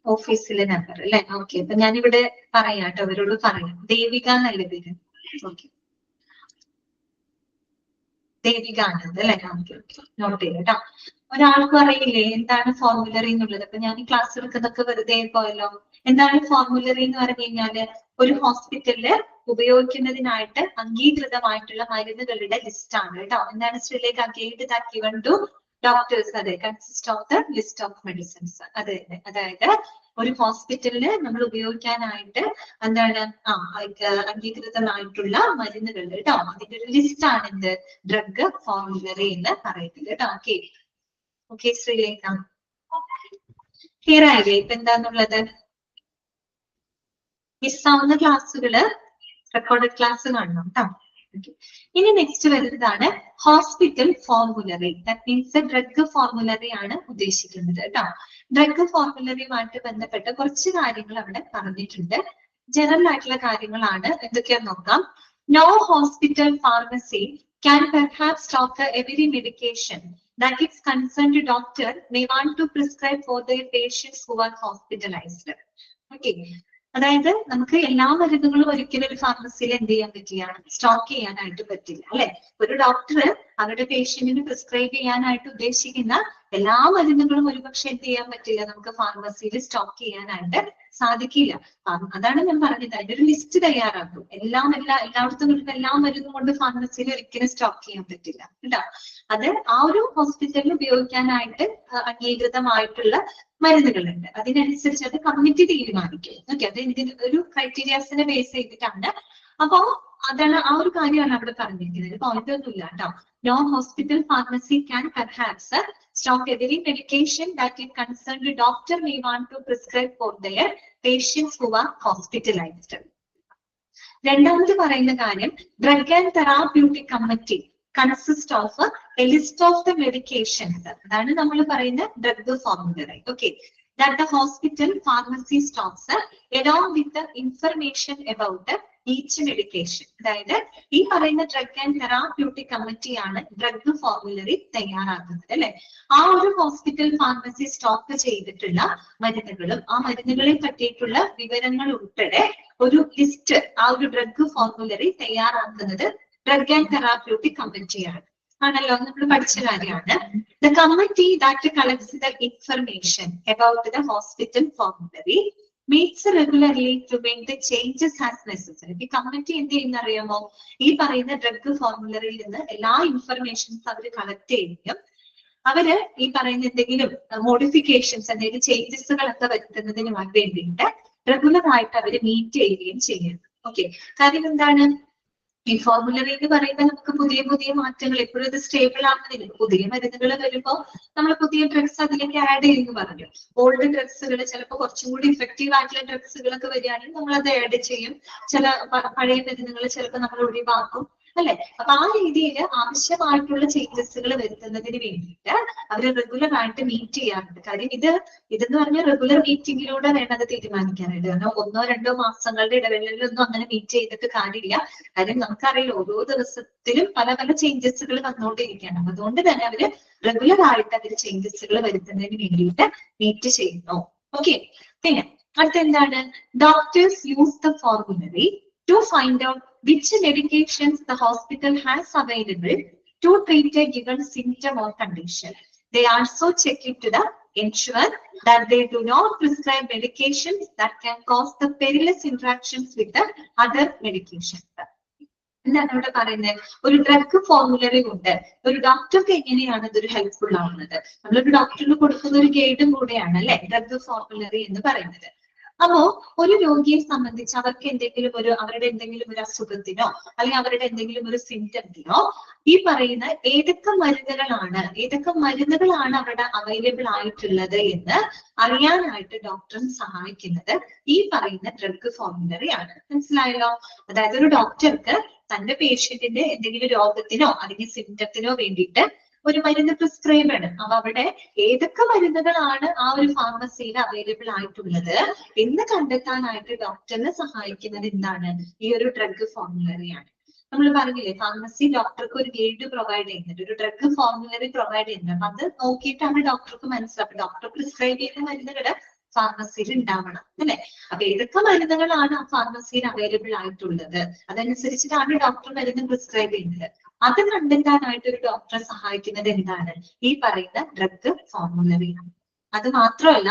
ഓഫീസിലെ നമ്പർ അല്ലെ? ഓക്കെ. അപ്പൊ ഞാനിവിടെ പറയാം കേട്ടോ, അവരോട് പറയാം. ദേവിക എന്നല്ലേ പേര്? ഓക്കെ. ദേവികാനന്ദ് അല്ലെ? നോട്ട് ചെയ്ത് കേട്ടോ. ഒരാൾക്ക് അറിയില്ലേ എന്താണ് ഫോർമുലറി എന്നുള്ളത്? അപ്പൊ ഞാൻ ഈ ക്ലാസ് എടുക്കുന്നതൊക്കെ വെറുതെ പോയല്ലോ. എന്താണ് ഫോർമുലറി എന്ന് പറഞ്ഞു കഴിഞ്ഞാല് ഒരു ഹോസ്പിറ്റലില് ഉപയോഗിക്കുന്നതിനായിട്ട് അംഗീകൃതമായിട്ടുള്ള മരുന്നുകളുടെ ലിസ്റ്റ് ആണ് കേട്ടോ. എന്താണ് Sreelekha? Guide that given to doctors. അതെ, consist of the list of medicines. അതെ, അതായത് ഒരു ഹോസ്പിറ്റലില് നമ്മൾ ഉപയോഗിക്കാനായിട്ട് എന്താണ് അംഗീകൃതമായിട്ടുള്ള മരുന്നുകൾ കേട്ടോ. അതിന്റെ ഒരു ലിസ്റ്റ് ആണ് എന്ത്? ഡ്രഗ് ഫോർമുലറി എന്ന് പറയുന്നത് കേട്ടോ. ഓക്കെ ഓക്കെ ശ്രീലേഖ, ക്ലിയർ ആയില്ലേ ഇപ്പൊ എന്താന്നുള്ളത്? മിസ്സാവുന്ന ക്ലാസ്സുകള് റെക്കോർഡഡ് ക്ലാസ് കാണണം കേട്ടോ. ഇനി നെക്സ്റ്റ് വരുന്നതാണ് hospital formulary. That means drug formulary ആണ് ഉദ്ദേശിക്കുന്നത് കേട്ടോ. ഡ്രഗ് ഫോർമുലറിയുമായിട്ട് ബന്ധപ്പെട്ട കുറച്ച് കാര്യങ്ങൾ അവിടെ പറഞ്ഞിട്ടുണ്ട്. ജനറൽ ആയിട്ടുള്ള കാര്യങ്ങളാണ്. എന്തൊക്കെയാന്ന് നോക്കാം. No hospital pharmacy can perhaps stock every medication that its concerned doctor may want to prescribe for their patients who are hospitalized. Okay. അതായത് നമുക്ക് എല്ലാ മരുന്നുകളും ഒരിക്കലും ഒരു ഫാർമസിയിൽ എന്ത് ചെയ്യാൻ പറ്റില്ല, സ്റ്റോക്ക് ചെയ്യാനായിട്ട് പറ്റില്ല അല്ലെ? ഒരു ഡോക്ടർ അവരുടെ പേഷ്യന്റിന് പ്രിസ്ക്രൈബ് ചെയ്യാനായിട്ട് ഉദ്ദേശിക്കുന്ന എല്ലാ മരുന്നുകളും ഒരുപക്ഷെ എന്ത് ചെയ്യാൻ പറ്റില്ല, നമുക്ക് ഫാർമസിയിൽ സ്റ്റോക്ക് ചെയ്യാനായിട്ട് സാധിക്കില്ല. അതാണ് ഞാൻ പറഞ്ഞത്, അതിന്റെ ഒരു ലിസ്റ്റ് തയ്യാറാക്കും. എല്ലായിടത്തും കിട്ടുന്ന എല്ലാ മരുന്നും കൊണ്ട് ഫാർമസിയിൽ ഒരിക്കലും സ്റ്റോക്ക് ചെയ്യാൻ പറ്റില്ല കേട്ടോ. അത് ആ ഒരു ഹോസ്പിറ്റലിൽ ഉപയോഗിക്കാനായിട്ട് അംഗീകൃതമായിട്ടുള്ള മരുന്നുകളുണ്ട്. അതിനനുസരിച്ച് അത് കമ്മിറ്റി തീരുമാനിക്കും. ഓക്കെ, അത് ഇതിന് ഒരു ക്രൈറ്റീരിയാസിനെ ബേസ് ചെയ്തിട്ടാണ്. അപ്പോ അതാണ് ആ ഒരു കാര്യമാണ് അവിടെ പറഞ്ഞിരിക്കുന്നത്. പോയിന്റ് ഒന്നുമില്ല കേട്ടോ. No hospital pharmacy can perhaps stock every medication that it concerned doctor may want to prescribe for their patients who are hospitalised. രണ്ടാമത് പറയുന്ന കാര്യം, drug and therapeutic committee consist of a list of the medications. അതാണ് നമ്മൾ പറയുന്ന drug formulary. Okay, that the hospital pharmacy stocks along with the information about each medication. അതായത് ഈ പറയുന്ന drug and therapeutic കമ്മിറ്റിയാണ് ഡ്രഗ് ഫോർമുലറി തയ്യാറാക്കുന്നത് അല്ലെ? ആ ഒരു ഹോസ്പിറ്റൽ ഫാർമസി സ്റ്റോക്ക് ചെയ്തിട്ടുള്ള മരുന്നുകളും ആ മരുന്നുകളെ പറ്റിയിട്ടുള്ള വിവരങ്ങൾ ഉൾപ്പെടെ ഒരു ലിസ്റ്റ്, ആ ഒരു ഡ്രഗ് ഫോർമുലറി തയ്യാറാക്കുന്നത് ഡ്രഗ് ആൻഡ് തെറാപ്യൂട്ടിക് കമ്മിറ്റിയാണ്. ആണല്ലോ, നമ്മൾ പഠിച്ച കാര്യമാണ്. The committee that collects the information about the hospital formulary meets regularly to make the changes as necessary. ഈ കമ്മിറ്റി എന്ത് ചെയ്യുന്ന അറിയാമോ? ഈ പറയുന്ന ഡ്രഗ് ഫോർമുലറിയിൽ നിന്ന് എല്ലാ ഇൻഫർമേഷൻസ് അവർ കളക്ട് ചെയ്യുകയും അവര് ഈ പറയുന്ന എന്തെങ്കിലും മോഡിഫിക്കേഷൻസ്, എന്തെങ്കിലും ചേഞ്ചസുകളൊക്കെ വരുത്തുന്നതിന് വേണ്ടിയിട്ട് റെഗുലർ ആയിട്ട് അവര് മീറ്റ് ചെയ്യുകയും ചെയ്യുന്നു. ഓക്കെ, കാര്യം എന്താണ്? ഈ ഫോർമുലറി എന്ന് പറയുമ്പോൾ നമുക്ക് പുതിയ പുതിയ മാറ്റങ്ങൾ, എപ്പോഴും ഇത് സ്റ്റേബിൾ ആകുന്നില്ല. പുതിയ മരുന്നുകൾ വരുമ്പോൾ നമ്മൾ പുതിയ ഡ്രഗ്സ് അതിലേക്ക് ആഡ് ചെയ്യുന്നു പറഞ്ഞു. ഓൾഡ് ഡ്രഗ്സുകൾ ചിലപ്പോൾ കുറച്ചും കൂടി ഇഫക്റ്റീവ് ആയിട്ടുള്ള ഡ്രഗ്സുകളൊക്കെ വരികയാണെങ്കിൽ നമ്മൾ അത് ആഡ് ചെയ്യും. ചില പഴയ മരുന്നുകൾ ചിലപ്പോൾ നമ്മൾ ഒഴിവാക്കും അല്ലെ? അപ്പൊ ആ രീതിയിൽ ആവശ്യമായിട്ടുള്ള ചേഞ്ചസുകൾ വരുത്തുന്നതിന് വേണ്ടിയിട്ട് അവര് റെഗുലർ ആയിട്ട് മീറ്റ് ചെയ്യാറുണ്ട്. കാര്യം ഇതെന്ന് പറഞ്ഞാൽ റെഗുലർ മീറ്റിംഗിലൂടെ വേണ്ടത് തീരുമാനിക്കാനായിട്ട്. കാരണം 1-2 മാസങ്ങളുടെ ഇടവേളയിലൊന്നും അങ്ങനെ മീറ്റ് ചെയ്തിട്ട് കാര്യമില്ല. കാര്യം നമുക്കറിയില്ല, ഓരോ ദിവസത്തിലും പല പല ചേഞ്ചസുകൾ വന്നുകൊണ്ടിരിക്കുകയാണ്. അതുകൊണ്ട് തന്നെ അവര് റെഗുലർ ആയിട്ട് അതിൽ ചേഞ്ചസുകൾ വരുത്തുന്നതിന് വേണ്ടിയിട്ട് മീറ്റ് ചെയ്യുന്നു. ഓക്കെ, പിന്നെ അടുത്തെന്താണ്? Doctors use the formulary to find out which medications the hospital has available to treat a given symptom or condition. They also check it to ensure that they do not prescribe medications that can cause the perilous interactions with the other medications. എന്താണ് ഇവിടെ പറയുന്നത്? ഒരു drug formulary ഉണ്ട്. ഒരു ഡോക്ടർക്ക് എങ്ങനെയാണ് ഇതൊരു helpful ആവുന്നത്? നമ്മളൊരു ഡോക്ടറിന് കൊടുക്കുന്ന ഒരു ഗൈഡും കൂടെയാണ് അല്ലെ ഡ്രഗ് ഫോർമുലറി എന്ന് പറയുന്നത്. അപ്പോ ഒരു രോഗിയെ സംബന്ധിച്ച് അവർക്ക് അവരുടെ എന്തെങ്കിലും ഒരു അസുഖത്തിനോ അല്ലെങ്കിൽ അവരുടെ എന്തെങ്കിലും ഒരു സിംറ്റത്തിനോ ഈ പറയുന്ന ഏതൊക്കെ മരുന്നുകളാണ് അവിടെ അവൈലബിൾ ആയിട്ടുള്ളത് എന്ന് അറിയാനായിട്ട് ഡോക്ടറിനെ സഹായിക്കുന്നത് ഈ പറയുന്ന ഡ്രഗ് ഫോർമുലറി ആണ്. മനസ്സിലായല്ലോ? അതായത് ഒരു ഡോക്ടർക്ക് തന്റെ പേഷ്യന്റിന്റെ എന്തെങ്കിലും രോഗത്തിനോ അല്ലെങ്കിൽ സിംറ്റത്തിനോ വേണ്ടിയിട്ട് ഒരു മരുന്ന് പ്രിസ്ക്രൈബ് ആണ്. അപ്പൊ അവിടെ ഏതൊക്കെ മരുന്നുകളാണ് ആ ഒരു ഫാർമസിയിൽ അവൈലബിൾ ആയിട്ടുള്ളത് എന്ന് കണ്ടെത്താനായിട്ട് ഡോക്ടറിനെ സഹായിക്കുന്നത് എന്താണ്? ഈ ഒരു ഡ്രഗ് ഫോർമുലറിയാണ്. നമ്മൾ പറഞ്ഞില്ലേ, ഫാർമസി ഡോക്ടർക്ക് ഒരു ഗൈഡ് പ്രൊവൈഡ് ചെയ്യുന്നുണ്ട്, ഒരു ഡ്രഗ് ഫോർമുലറി പ്രൊവൈഡ് ചെയ്യുന്നുണ്ട്. അപ്പൊ അത് നോക്കിയിട്ടാണ് ഡോക്ടർക്ക് മനസ്സിലാക്കുക. ഡോക്ടർ പ്രിസ്ക്രൈബ് ചെയ്യുന്ന മരുന്നുകൾ ഫാർമസിയിൽ ഉണ്ടാവണം അല്ലെ. അപ്പൊ ഏതൊക്കെ മരുന്നുകളാണ് ആ ഫാർമസിയിൽ അവൈലബിൾ ആയിട്ടുള്ളത് അതനുസരിച്ചിട്ടാണ് ഡോക്ടർ മരുന്ന് പ്രിസ്ക്രൈബ് ചെയ്യുന്നത്. അത് കണ്ടെത്താനായിട്ട് ഒരു ഡോക്ടറെ സഹായിക്കുന്നത് എന്താണ്? ഈ പറയുന്ന ഡ്രഗ് ഫോർമുലറിയാണ്. അത് മാത്രമല്ല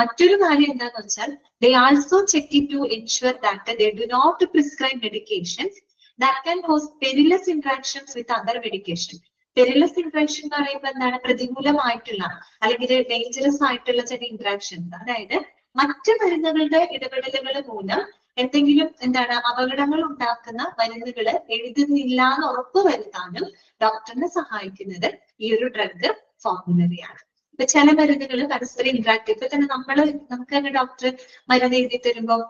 മറ്റൊരു കാര്യം എന്താന്ന് വെച്ചാൽ they also check it to ensure that they do not prescribe medications that can cause perilous interactions with other medication. Perilous interaction എന്ന് പറയുമ്പോൾ എന്താണ്? പ്രതികൂലമായിട്ടുള്ള അല്ലെങ്കിൽ ഡേഞ്ചറസ് ആയിട്ടുള്ള ചില ഇന്ററാക്ഷൻസ്, അതായത് മറ്റ് മരുന്നുകളുടെ ഇടപെടലുകൾ മൂലം എന്തെങ്കിലും എന്താണ് അപകടങ്ങൾ ഉണ്ടാക്കുന്ന മരുന്നുകൾ എഴുതുന്നില്ല എന്ന് ഉറപ്പുവരുത്താനും ഡോക്ടറിനെ സഹായിക്കുന്നത് ഈ ഒരു ഡ്രഗ് ഫോർമുലറിയാണ്. ഇപ്പൊ ചില മരുന്നുകൾ പരസ്പരം ഇന്ററാക്ട്, ഇപ്പൊ തന്നെ നമുക്ക് തന്നെ ഡോക്ടർ മരുന്ന് എഴുതി തരുമ്പോൾ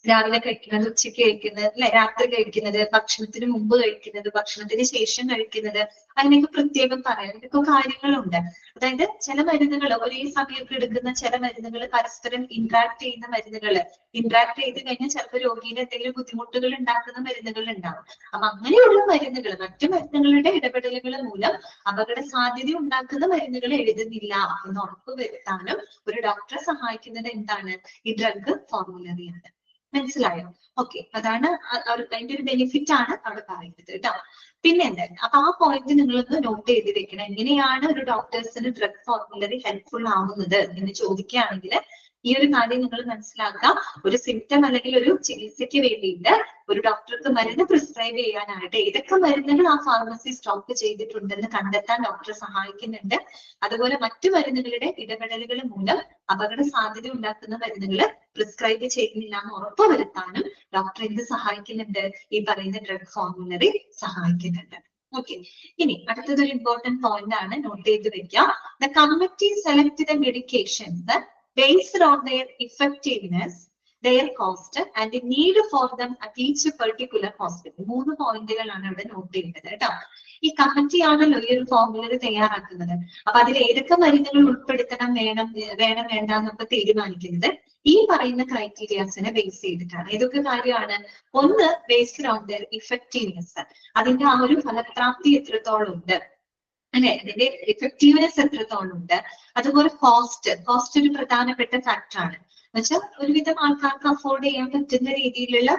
രാവിലെ കഴിക്കുന്നത്, ഉച്ചയ്ക്ക് കഴിക്കുന്നത്, അല്ലെ, രാത്രി കഴിക്കുന്നത്, ഭക്ഷണത്തിന് മുമ്പ് കഴിക്കുന്നത്, ഭക്ഷണത്തിന് ശേഷം കഴിക്കുന്നത്, അങ്ങനെയൊക്കെ പ്രത്യേകം പറയാൻ ഇതൊക്കെ കാര്യങ്ങളുണ്ട്. അതായത് ചില മരുന്നുകൾ ഒരേ സമയത്ത് എടുക്കുന്ന ചില മരുന്നുകൾ പരസ്പരം ഇന്ററാക്ട് ചെയ്യുന്ന മരുന്നുകൾ, ഇന്ററാക്ട് ചെയ്ത് കഴിഞ്ഞാൽ ചിലപ്പോൾ രോഗിയിൽ എന്തെങ്കിലും ബുദ്ധിമുട്ടുകൾ ഉണ്ടാക്കുന്ന മരുന്നുകൾ ഉണ്ടാവും. അപ്പൊ അങ്ങനെയുള്ള മരുന്നുകൾ, മറ്റു മരുന്നുകളുടെ ഇടപെടലുകൾ മൂലം അപകട സാധ്യത ഉണ്ടാക്കുന്ന മരുന്നുകൾ എഴുതുന്നില്ല എന്ന് ഉറപ്പുവരുത്താനും ഒരു ഡോക്ടറെ സഹായിക്കുന്നത് എന്താണ്? ഈ ഡ്രഗ് ഫോർമുലറിയാണ്. മനസ്സിലായോ? ഓക്കെ, അതാണ് അതിന്റെ ഒരു ബെനിഫിറ്റ് ആണ് അവിടെ പറയുന്നത് കേട്ടോ. പിന്നെ എന്താണ്? അപ്പൊ ആ പോയിന്റ് നിങ്ങളൊന്ന് നോട്ട് ചെയ്ത് വെക്കണം. എങ്ങനെയാണ് ഒരു ഡോക്ടേഴ്സിന് ഡ്രഗ് ഫോർമുലറി ഹെൽപ്ഫുൾ ആവുന്നത് എന്ന് ചോദിക്കുകയാണെങ്കിൽ ഈ ഒരു കാര്യം നിങ്ങൾ മനസ്സിലാക്കുക. ഒരു സിംറ്റം അല്ലെങ്കിൽ ഒരു ചികിത്സയ്ക്ക് വേണ്ടിയിട്ട് ഒരു ഡോക്ടർക്ക് മരുന്ന് പ്രിസ്ക്രൈബ് ചെയ്യാനായിട്ട് ഏതൊക്കെ മരുന്നുകൾ ആ ഫാർമസി സ്റ്റോക്ക് ചെയ്തിട്ടുണ്ടെന്ന് കണ്ടെത്താൻ ഡോക്ടറെ സഹായിക്കുന്നുണ്ട്. അതുപോലെ മറ്റു മരുന്നുകളുടെ ഇടപെടലുകൾ മൂലം അപകട സാധ്യത ഉണ്ടാക്കുന്ന മരുന്നുകൾ പ്രിസ്ക്രൈബ് ചെയ്യുന്നില്ല എന്ന് ഉറപ്പുവരുത്താനും ഡോക്ടർ എന്ത് സഹായിക്കുന്നുണ്ട്? ഈ പറയുന്ന ഡ്രഗ് ഫോർമുലറി സഹായിക്കുന്നുണ്ട്. ഓക്കെ, ഇനി അടുത്തതൊരു ഇമ്പോർട്ടന്റ് പോയിന്റ് ആണ്, നോട്ട് ചെയ്ത് വെക്കാം. The committee select the medications based on their effectiveness, their cost and the need for them at each particular hospital. 3 പോയിന്റുകളാണ് ഇവിടെ നോട്ട് ചെയ്യേണ്ടത് കേട്ടോ. ഈ കമ്മിറ്റി ആണല്ലോ ഈ ഒരു ഫോർമുലറി തയ്യാറാക്കുന്നത്. അപ്പൊ അതിൽ ഏതൊക്കെ മരുന്നുകൾ ഉൾപ്പെടുത്തണം, വേണ്ട എന്നൊക്കെ തീരുമാനിക്കുന്നത് ഈ പറയുന്ന ക്രൈറ്റീരിയാസിനെ ബേസ് ചെയ്തിട്ടാണ്. ഏതൊക്കെ കാര്യമാണ്? ഒന്ന്, ബേസ്ഡ് ഓൺ ദെയർ ഇഫക്റ്റീവ്നെസ്, അതിന്റെ ആ ഒരു ഫലപ്രാപ്തി എത്രത്തോളം ഉണ്ട് അല്ലെ, അതിന്റെ എഫക്റ്റീവ്നെസ് എത്രത്തോളം ഉണ്ട്. അതുപോലെ കോസ്റ്റ് ഒരു പ്രധാനപ്പെട്ട ഫാക്ടറാണ്. എന്നുവെച്ചാൽ ഒരുവിധം ആൾക്കാർക്ക് അഫോർഡ് ചെയ്യാൻ പറ്റുന്ന രീതിയിലുള്ള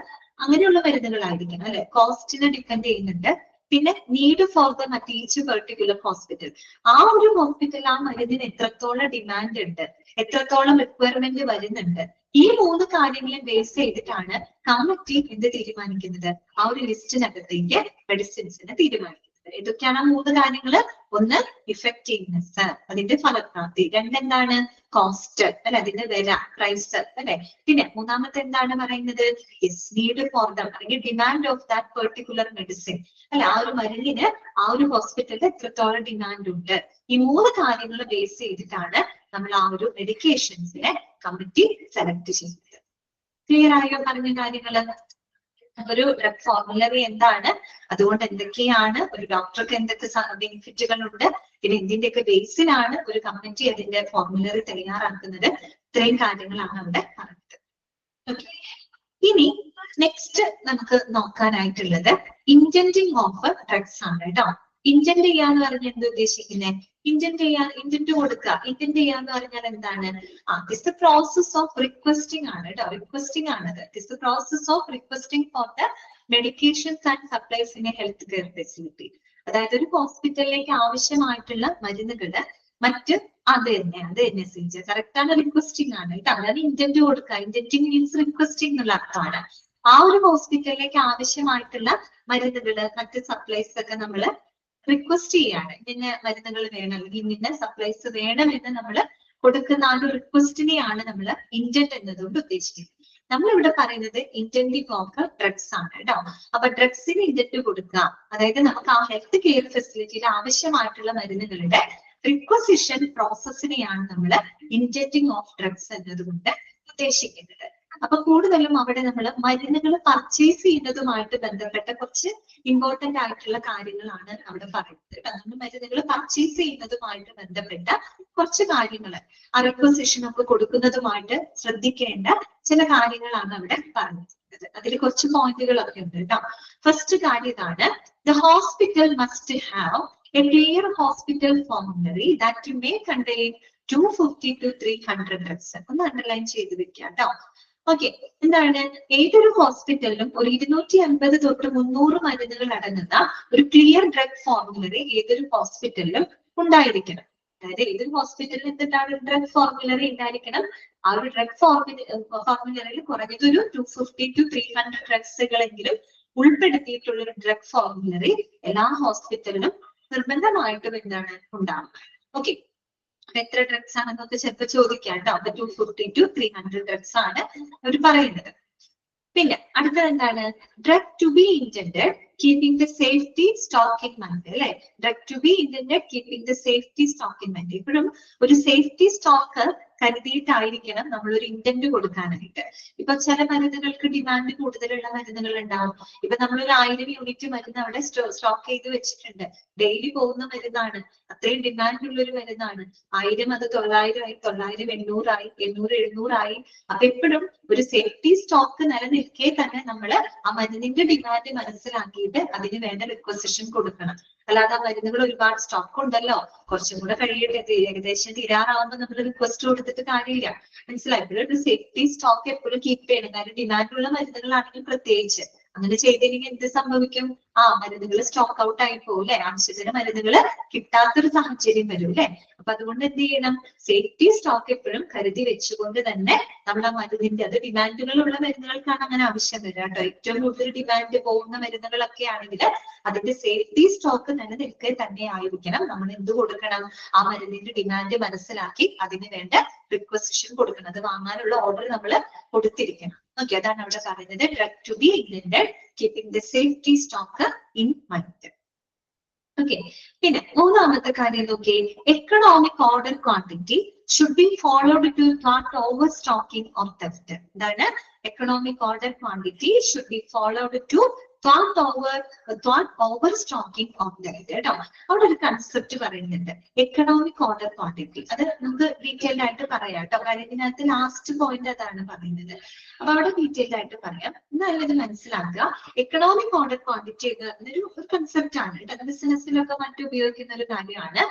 അങ്ങനെയുള്ള മരുന്നുകളായിരിക്കണം അല്ലെ, കോസ്റ്റിനെ ഡിപ്പെൻഡ് ചെയ്യുന്നുണ്ട്. പിന്നെ need for the at each particular hospital, ആ ഒരു ഹോസ്പിറ്റൽ ആ മരുന്നിന് എത്രത്തോളം ഡിമാൻഡ് ഉണ്ട്, എത്രത്തോളം റിക്വയർമെന്റ് വരുന്നുണ്ട്. ഈ 3 കാര്യങ്ങളെ ബേസ് ചെയ്തിട്ടാണ് കമ്മിറ്റി എന്ത് തീരുമാനിക്കുന്നത്? ആ ഒരു ലിസ്റ്റിനകത്തേക്ക് മെഡിസിൻസിനെ തീരുമാനിക്കുന്നത്. ഏതൊക്കെയാണ് 3 കാര്യങ്ങള്? ഒന്ന്, ഇഫക്റ്റീവ്നെസ്, അതിന്റെ ഫലപ്രാപ്തി. 2 എന്താണ്? കോസ്റ്റ് അല്ലെ, അതിന്റെ വില, പ്രൈസ് അല്ലെ. പിന്നെ 3-മത്തെ എന്താണ് പറയുന്നത്? നീഡ് ഫോർ ദം അല്ലെങ്കിൽ demand of that particular medicine അല്ലെ, ആ ഒരു മരുന്നിന് ആ ഒരു ഹോസ്പിറ്റലിൽ എത്രത്തോളം ഡിമാൻഡ് ഉണ്ട്. ഈ 3 കാര്യങ്ങൾ ബേസ് ചെയ്തിട്ടാണ് നമ്മൾ ആ ഒരു മെഡിക്കേഷൻസിനെ കമ്മിറ്റി സെലക്ട് ചെയ്യുന്നത്. ക്ലിയർ ആയോ പറഞ്ഞ കാര്യങ്ങള്? ഒരു ഡ്രഗ് ഫോർമുലറി എന്താണ്, അതുകൊണ്ട് എന്തൊക്കെയാണ്, ഒരു ഡോക്ടർക്ക് എന്തൊക്കെ ബെനിഫിറ്റുകൾ ഉണ്ട്, പിന്നെ എന്തിന്റെയൊക്കെ ബേസിലാണ് ഒരു കമ്മിറ്റി അതിന്റെ ഫോർമുലറി തയ്യാറാക്കുന്നത്, ഇത്രയും കാര്യങ്ങളാണ് അവിടെ പറഞ്ഞത്. ഓക്കെ, ഇനി നെക്സ്റ്റ് നമുക്ക് നോക്കാനായിട്ടുള്ളത് ഇന്റന്റിങ് ഓഫ് ഡ്രഗ്സ് ആണ് കേട്ടോ. ഇന്റന്റ് ചെയ്യാന്ന് പറഞ്ഞാൽ എന്ത് ഉദ്ദേശിക്കുന്നത്? ഇന്റന്റ് കൊടുക്കുക. ഇന്റന്റ് ചെയ്യാന്ന് പറഞ്ഞാൽ എന്താണ്? It's the process of requesting ആണ് കേട്ടോ. റിക്വസ്റ്റിംഗ് ആണത്. It's the process of requesting for the medications and supplies in A health care facility. അതായത് ഒരു ഹോസ്പിറ്റലിലേക്ക് ആവശ്യമായിട്ടുള്ള മരുന്നുകള് മറ്റ് അത് തന്നെ സീജ് കറക്റ്റ് ആണ്, റിക്വസ്റ്റിംഗ് ആണ് കേട്ടോ. അതാണ് ഇന്റന്റ് കൊടുക്കുക. ഇന്റന്റിങ് മീൻസ് റിക്വസ്റ്റിംഗ് എന്നുള്ള അർത്ഥമാണ്. ആ ഒരു ഹോസ്പിറ്റലിലേക്ക് ആവശ്യമായിട്ടുള്ള മരുന്നുകള് മറ്റ് സപ്ലൈസ് ഒക്കെ നമ്മള് റിക്വസ്റ്റ് ചെയ്യാണ്. ഇന്ന മരുന്നുകൾ വേണം അല്ലെങ്കിൽ ഇന്ന സപ്ലൈസ് വേണം എന്ന് നമ്മൾ കൊടുക്കുന്ന ആ ഒരു റിക്വസ്റ്റിനെയാണ് നമ്മൾ ഇന്റന്റ് എന്നതുകൊണ്ട് ഉദ്ദേശിക്കുന്നത്. നമ്മൾ ഇവിടെ പറയുന്നത് ഇന്റന്റിങ് ഓഫ് ഡ്രഗ്സ് ആണ് കേട്ടോ. അപ്പൊ ഡ്രഗ്സിന് ഇന്റന്റ് കൊടുക്കുക, അതായത് നമുക്ക് ആ ഹെൽത്ത് കെയർ ഫെസിലിറ്റിയിൽ ആവശ്യമായിട്ടുള്ള മരുന്നുകളുടെ റിക്വസിഷൻ പ്രോസസ്സിനെയാണ് നമ്മൾ ഇന്റന്റിങ് ഓഫ് ഡ്രഗ്സ് എന്നതുകൊണ്ട് ഉദ്ദേശിക്കുന്നത്. അപ്പൊ കൂടുതലും അവിടെ നമ്മൾ മരുന്നുകൾ പർച്ചേസ് ചെയ്യുന്നതുമായിട്ട് ബന്ധപ്പെട്ട കുറച്ച് ഇമ്പോർട്ടന്റ് ആയിട്ടുള്ള കാര്യങ്ങളാണ് അവിടെ പറയുന്നത് കേട്ടോ. നമ്മൾ മരുന്നുകൾ പർച്ചേസ് ചെയ്യുന്നതുമായിട്ട് ബന്ധപ്പെട്ട കുറച്ച് കാര്യങ്ങൾ, ആ റിക്വസിഷൻ ഒക്കെ കൊടുക്കുന്നതുമായിട്ട് ശ്രദ്ധിക്കേണ്ട ചില കാര്യങ്ങളാണ് അവിടെ പറഞ്ഞിട്ടുള്ളത്. അതിൽ കുറച്ച് പോയിന്റുകളൊക്കെ ഉണ്ട് കേട്ടോ. ഫസ്റ്റ് കാര്യം ഇതാണ്, the hospital must have a clear hospital formulary that may contain 250 to 300 drugs. ഒന്ന് അണ്ടർലൈൻ ചെയ്ത് വെക്കുക കേട്ടോ. ഓക്കെ, എന്താണ് ഏതൊരു ഹോസ്പിറ്റലിലും ഒരു 250 തൊട്ട് 300 മരുന്നുകൾ അടങ്ങുന്ന ഒരു ക്ലിയർ ഡ്രഗ് ഫോർമുലറി ഏതൊരു ഹോസ്പിറ്റലിലും ഉണ്ടായിരിക്കണം. അതായത് ഏതൊരു ഹോസ്പിറ്റലിൽ എന്താണ് ഡ്രഗ് ഫോർമുലറി ഉണ്ടായിരിക്കണം. ആ ഒരു ഡ്രഗ് ഫോർമുലറിയിൽ കുറഞ്ഞതൊരു 250 to 300 ഡ്രഗ്സുകളെങ്കിലും ഉൾപ്പെടുത്തിയിട്ടുള്ള ഒരു ഡ്രഗ് ഫോർമുലറി എല്ലാ ഹോസ്പിറ്റലിലും നിർബന്ധമായിട്ടും എന്താണ് ഉണ്ടാവും. ഓക്കെ, എത്ര ഡ്രഗ്സ് ആണെന്നൊക്കെ ചിലപ്പോൾ ചോദിക്കാം കേട്ടോ. അപ്പൊ 250 to 300 ഡ്രഗ്സ് ആണ് അവർ പറയുന്നത്. പിന്നെ അടുത്തത് എന്താണ്, drug to be intended keeping the safety stock in mind. അല്ലെ, drug to be intended keeping the safety stock in mind. ഇപ്പോഴും ഒരു സേഫ്റ്റി സ്റ്റോക്ക് കരുതിയിട്ടായിരിക്കണം നമ്മൾ ഒരു ഇന്റന്റ് കൊടുക്കാനായിട്ട്. ഇപ്പൊ ചില മരുന്നുകൾക്ക് ഡിമാൻഡ് കൂടുതലുള്ള മരുന്നുകൾ ഉണ്ടാവും. ഇപ്പൊ നമ്മളൊരു 1000 യൂണിറ്റ് മരുന്ന് അവിടെ സ്റ്റോക്ക് ചെയ്ത് വെച്ചിട്ടുണ്ട്. ഡെയിലി പോകുന്ന മരുന്നാണ്, അത്രയും ഡിമാൻഡ് ഉള്ള ഒരു മരുന്നാണ്. 1000 അത് 900 ആയി, 900 800 ആയി, 800 700 ആയി. അപ്പൊ എപ്പോഴും ഒരു സേഫ്റ്റി സ്റ്റോക്ക് നിലനിൽക്കെ തന്നെ നമ്മൾ ആ മരുന്നിന്റെ ഡിമാൻഡ് മനസ്സിലാക്കിയിട്ട് അതിന് വേണ്ട റിക്വസിഷൻ കൊടുക്കണം. അല്ലാതെ ആ മരുന്നുകൾ ഒരുപാട് സ്റ്റോക്ക് ഉണ്ടല്ലോ, കുറച്ചും കൂടെ കഴിയട്ടെ, ഏകദേശം തീരാറാവുമ്പോൾ നമ്മൾ റിക്വസ്റ്റ് കൊടുത്തിട്ട് കാര്യമില്ല. മനസ്സിലായി? ഒരു സേഫ്റ്റി സ്റ്റോക്ക് എപ്പോഴും കീപ്പ് ചെയ്യണം. കാരണം ഡിമാൻഡുള്ള മരുന്നുകളാണെങ്കിൽ പ്രത്യേകിച്ച്. അങ്ങനെ ചെയ്തില്ലെങ്കിൽ എന്ത് സംഭവിക്കും? മരുന്നുകൾ സ്റ്റോക്ക് ഔട്ട് ആയി പോകും അല്ലെ, ആവശ്യത്തിന് മരുന്നുകൾ കിട്ടാത്തൊരു സാഹചര്യം വരും അല്ലെ. അപ്പൊ അതുകൊണ്ട് എന്ത് ചെയ്യണം, സേഫ്റ്റി സ്റ്റോക്ക് എപ്പോഴും കരുതി വെച്ചുകൊണ്ട് തന്നെ നമ്മൾ ആ മരുന്നിന്റെ, അത് ഡിമാൻഡുകളുള്ള മരുന്നുകൾക്കാണ് അങ്ങനെ ആവശ്യം വരിക കേട്ടോ. ഏറ്റവും കൂടുതൽ ഡിമാൻഡ് പോകുന്ന മരുന്നുകളൊക്കെ ആണെങ്കിൽ അതിന്റെ സേഫ്റ്റി സ്റ്റോക്ക് നിലനിൽക്കെ തന്നെ ആയിരിക്കണം. നമ്മൾ എന്ത് കൊടുക്കണം, ആ മരുന്നിന്റെ ഡിമാൻഡ് മനസ്സിലാക്കി അതിന് വേണ്ട റിക്വസിഷൻ കൊടുക്കണം. അത് വാങ്ങാനുള്ള ഓർഡർ നമ്മൾ കൊടുത്തിരിക്കണം. ഓക്കെ, അതാണ് അവിടെ പറയുന്നത്, drug to be intended keeping the safety stock in mind. Okay, പിന്നെ മൂന്നാമത്തെ കാര്യം നോക്കി, economic order quantity should be followed to not overstocking or theft. എന്താണ്, economic order quantity should be followed to not overstocking of theft. കേട്ടോ, അവിടെ ഒരു concept പറയുന്നുണ്ട്, economic order quantity. അത് നമുക്ക് ഡീറ്റെയിൽഡ് ആയിട്ട് പറയാം കേട്ടോ, കാര്യം ഇതിനകത്ത് ലാസ്റ്റ് പോയിന്റ് അതാണ് പറയുന്നത്. അപ്പൊ അവിടെ ഡീറ്റെയിൽഡ് ആയിട്ട് പറയാം. എന്നാലും ഇത് മനസ്സിലാക്കുക, എക്കണോമിക് ഓർഡർ ക്വാണ്ടിറ്റി എന്നൊരു കൺസെപ്റ്റ് ആണ് കേട്ടോ, ബിസിനസ്സിലൊക്കെ മറ്റും ഉപയോഗിക്കുന്ന ഒരു കാര്യമാണ്.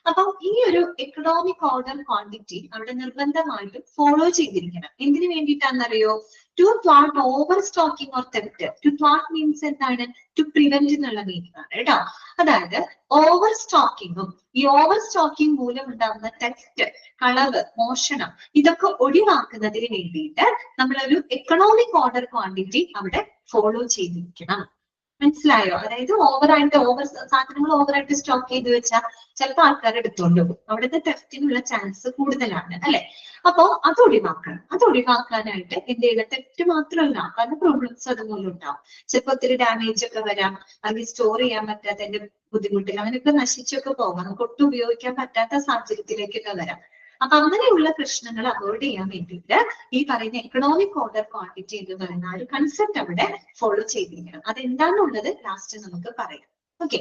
അപ്പൊ ഈ ഒരു എക്കണോമിക് ഓർഡർ ക്വാണ്ടിറ്റി അവിടെ നിർബന്ധമായിട്ടും ഫോളോ ചെയ്തിരിക്കണം. എന്തിനു വേണ്ടിയിട്ടാണെന്നറിയോ? ടു ത്വാട്ട് over stocking or theft. To ത്വാട്ട് മീൻസ് എന്താണ്? ടു പ്രിവെന്റ് എന്നുള്ള മീനിങ് ആണ് കേട്ടോ. അതായത് ഓവർ സ്റ്റോക്കിങ്ങും ഈ ഓവർ സ്റ്റോക്കിംഗ് മൂലം ഉണ്ടാകുന്ന തെഫ്റ്റ്, കളവ്, മോഷണം, ഇതൊക്കെ ഒഴിവാക്കുന്നതിന് വേണ്ടിയിട്ട് നമ്മളൊരു എക്കണോമിക് ഓർഡർ ക്വാണ്ടിറ്റി അവിടെ ഫോളോ ചെയ്തിരിക്കണം. മനസ്സിലായോ? അതായത് സാധനങ്ങൾ ഓവറായിട്ട് സ്റ്റോക്ക് ചെയ്ത് വെച്ചാൽ ചിലപ്പോൾ ആൾക്കാർ എടുത്തോണ്ട് പോകും. അവിടുത്തെ തെഫ്റ്റിനുള്ള ചാൻസ് കൂടുതലാണ് അല്ലെ. അപ്പോ അത് ഒഴിവാക്കണം. അത് ഒഴിവാക്കാനായിട്ട് എന്ത് ചെയ്യുക, തെഫ്റ്റ് മാത്രമല്ല പല പ്രോബ്ലംസ് അതുപോലെ ഉണ്ടാവും. ചിലപ്പോൾ ഒത്തിരി ഡാമേജ് ഒക്കെ വരാം, അല്ലെങ്കിൽ സ്റ്റോർ ചെയ്യാൻ പറ്റാത്തതിന്റെ ബുദ്ധിമുട്ടിൽ അങ്ങനെയൊക്കെ നശിച്ചൊക്കെ പോകാം. നമുക്ക് ഒട്ടും ഉപയോഗിക്കാൻ പറ്റാത്ത സാഹചര്യത്തിലേക്കൊക്കെ വരാം. അപ്പൊ അങ്ങനെയുള്ള പ്രശ്നങ്ങൾ അവോയ്ഡ് ചെയ്യാൻ വേണ്ടിയിട്ട് ഈ പറയുന്ന എക്കണോമിക് ഓർഡർ ക്വാണ്ടിറ്റി എന്ന് പറയുന്ന ഒരു കൺസെപ്റ്റ് അവിടെ ഫോളോ ചെയ്തിരിക്കണം. അതെന്താണെന്നുള്ളത് ലാസ്റ്റ് നമുക്ക് പറയാം. ഓക്കെ,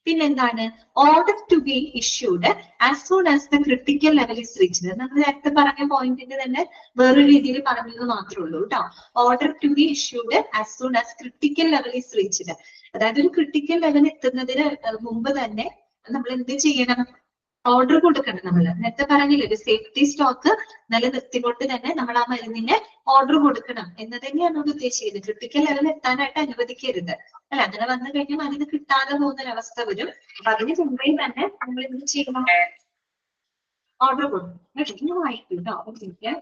പിന്നെന്താണ്, order to be issued as soon as the critical level is reached. നമ്മൾ നേരത്തെ പറഞ്ഞ പോയിന്റിന്റെ തന്നെ വേറൊരു രീതിയിൽ പറഞ്ഞത് മാത്രമേ ഉള്ളൂ കേട്ടോ. Order to be issued as soon as critical level is reached. അതായത് ഒരു ക്രിട്ടിക്കൽ ലെവൽ എത്തുന്നതിന് മുമ്പ് തന്നെ നമ്മൾ എന്ത് ചെയ്യണം, ഓർഡർ കൊടുക്കണം. നമ്മൾ നേരത്തെ പറഞ്ഞില്ലേ, ഒരു സേഫ്റ്റി സ്റ്റോക്ക് നിലനിർത്തിക്കൊണ്ട് തന്നെ നമ്മൾ ആ മരുന്നിന് ഓർഡർ കൊടുക്കണം എന്ന് തന്നെയാണ് നമ്മൾ ഉദ്ദേശിക്കുന്നത്. ക്രിട്ടിക്കൽ ലെവൽ എത്താനായിട്ട് അനുവദിക്കരുത് അല്ല. അങ്ങനെ വന്നു കഴിഞ്ഞാൽ മരുന്ന് കിട്ടാതെ പോകുന്ന ഒരവസ്ഥ വരും. അപ്പൊ അതിന് മുമ്പേ തന്നെ നമ്മൾ എന്ത് ചെയ്യണം, ഓർഡർ കൊടുക്കും. വായിക്കും കേട്ടോ.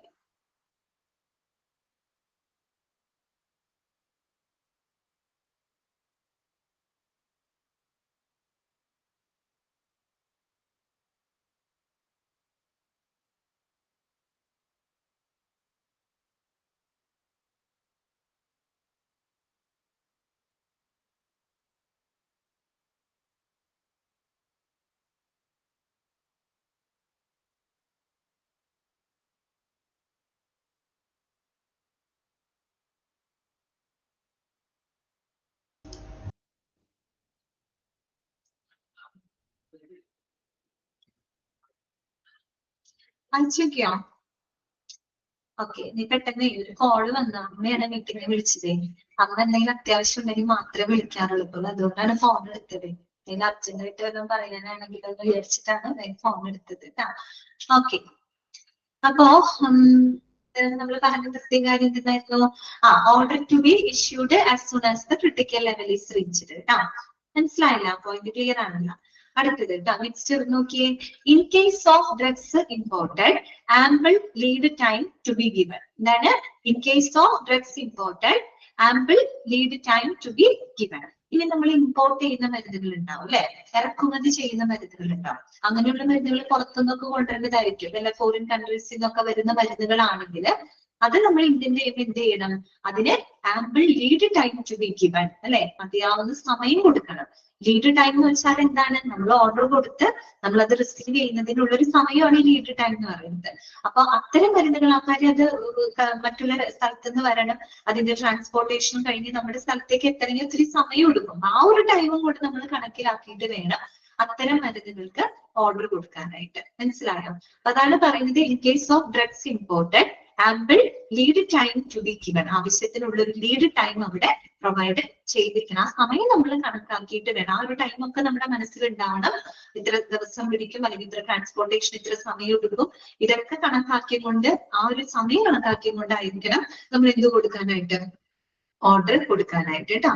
അയച്ചോക്കിയോ? ഓക്കെ, നീ പെട്ടെന്ന് ഒരു കോള് വന്ന അമ്മയാണ് മീറ്റിംഗിന് വിളിച്ചത്. അമ്മ എന്തെങ്കിലും അത്യാവശ്യം ഉണ്ടെങ്കിൽ മാത്രമേ വിളിക്കാറുള്ളൂ. അതുകൊണ്ടാണ് ഫോൺ എടുത്തത്. എന്തെങ്കിലും അർജന്റായിട്ട് വല്ലതും പറയാനാണെങ്കിൽ എന്ന് വിചാരിച്ചിട്ടാണ് ഫോൺ എടുത്തത് കേട്ടോ. ഓക്കെ, അപ്പോ നമ്മൾ പറഞ്ഞ പ്രത്യേക കാര്യം എന്തായിരുന്നു? Order to be issued as soon as the critical level is reached. കേട്ടോ, മനസ്സിലായില്ല? പോയിന്റ് ക്ലിയർ ആണല്ലോ. അടുത്തത് കേട്ടോ, നെക്സ്റ്റ് നോക്കിയേ. In case of drugs imported ample lead time to be given. എന്താണ്? In case of drugs imported ample lead time to be given. ഇനി നമ്മൾ import ചെയ്യുന്ന മരുന്നുകൾ ഉണ്ടാവും അല്ലെ, ഇറക്കുമതി ചെയ്യുന്ന മരുന്നുകൾ ഉണ്ടാവും. അങ്ങനെയുള്ള മരുന്നുകൾ പുറത്തുനിന്നൊക്കെ കൊണ്ടുവരുന്നതായിരിക്കും, വല്ല ഫോറിൻ കൺട്രീസിൽ നിന്നൊക്കെ വരുന്ന മരുന്നുകളാണെങ്കിൽ അത് നമ്മൾ ഇന്ത്യൻ എന്ത് ചെയ്യണം? അതിന് ample lead time to be given അല്ലെ, മതിയാവുന്ന സമയം കൊടുക്കണം. ലീഡ് ടൈം എന്ന് വെച്ചാൽ എന്താണ്? നമ്മൾ ഓർഡർ കൊടുത്ത് നമ്മൾ അത് റിസീവ് ചെയ്യുന്നതിനുള്ള ഒരു സമയമാണ് ഈ ലീഡ് ടൈം എന്ന് പറയുന്നത്. അപ്പൊ അത്തരം മരുന്നുകൾ ആൾക്കാർ അത് മറ്റുള്ള സ്ഥലത്ത് നിന്ന് വരണം, അതിന്റെ ട്രാൻസ്പോർട്ടേഷൻ കഴിഞ്ഞ് നമ്മുടെ സ്ഥലത്തേക്ക് എത്തണമെങ്കിൽ ഒത്തിരി സമയം എടുക്കും. ആ ഒരു ടൈമും കൂടെ നമ്മൾ കണക്കിലാക്കിയിട്ട് വേണം അത്തരം മരുന്നുകൾക്ക് ഓർഡർ കൊടുക്കാനായിട്ട്. മനസ്സിലായോ? അപ്പൊ അതാണ് പറയുന്നത്, in case of drugs imported ample lead time to be given. ആവശ്യത്തിനുള്ള ഒരു ലീഡ് ടൈം അവിടെ പ്രൊവൈഡ് ചെയ്തിരിക്കണം. ആ സമയം നമ്മൾ കണക്കാക്കിയിട്ട് വേണം. ആ ഒരു ടൈം ഒക്കെ നമ്മുടെ മനസ്സിലുണ്ടാവണം. ഇത്ര ദിവസം പിടിക്കും, അല്ലെങ്കിൽ ഇത്ര ട്രാൻസ്പോർട്ടേഷൻ ഇത്ര സമയം എടുക്കും. ഇതൊക്കെ കണക്കാക്കിക്കൊണ്ട്, ആ ഒരു സമയം കണക്കാക്കിക്കൊണ്ടായിരിക്കണം നമ്മൾ എന്ത് കൊടുക്കാനായിട്ട്? ഓർഡർ കൊടുക്കാനായിട്ട്. കേട്ടോ,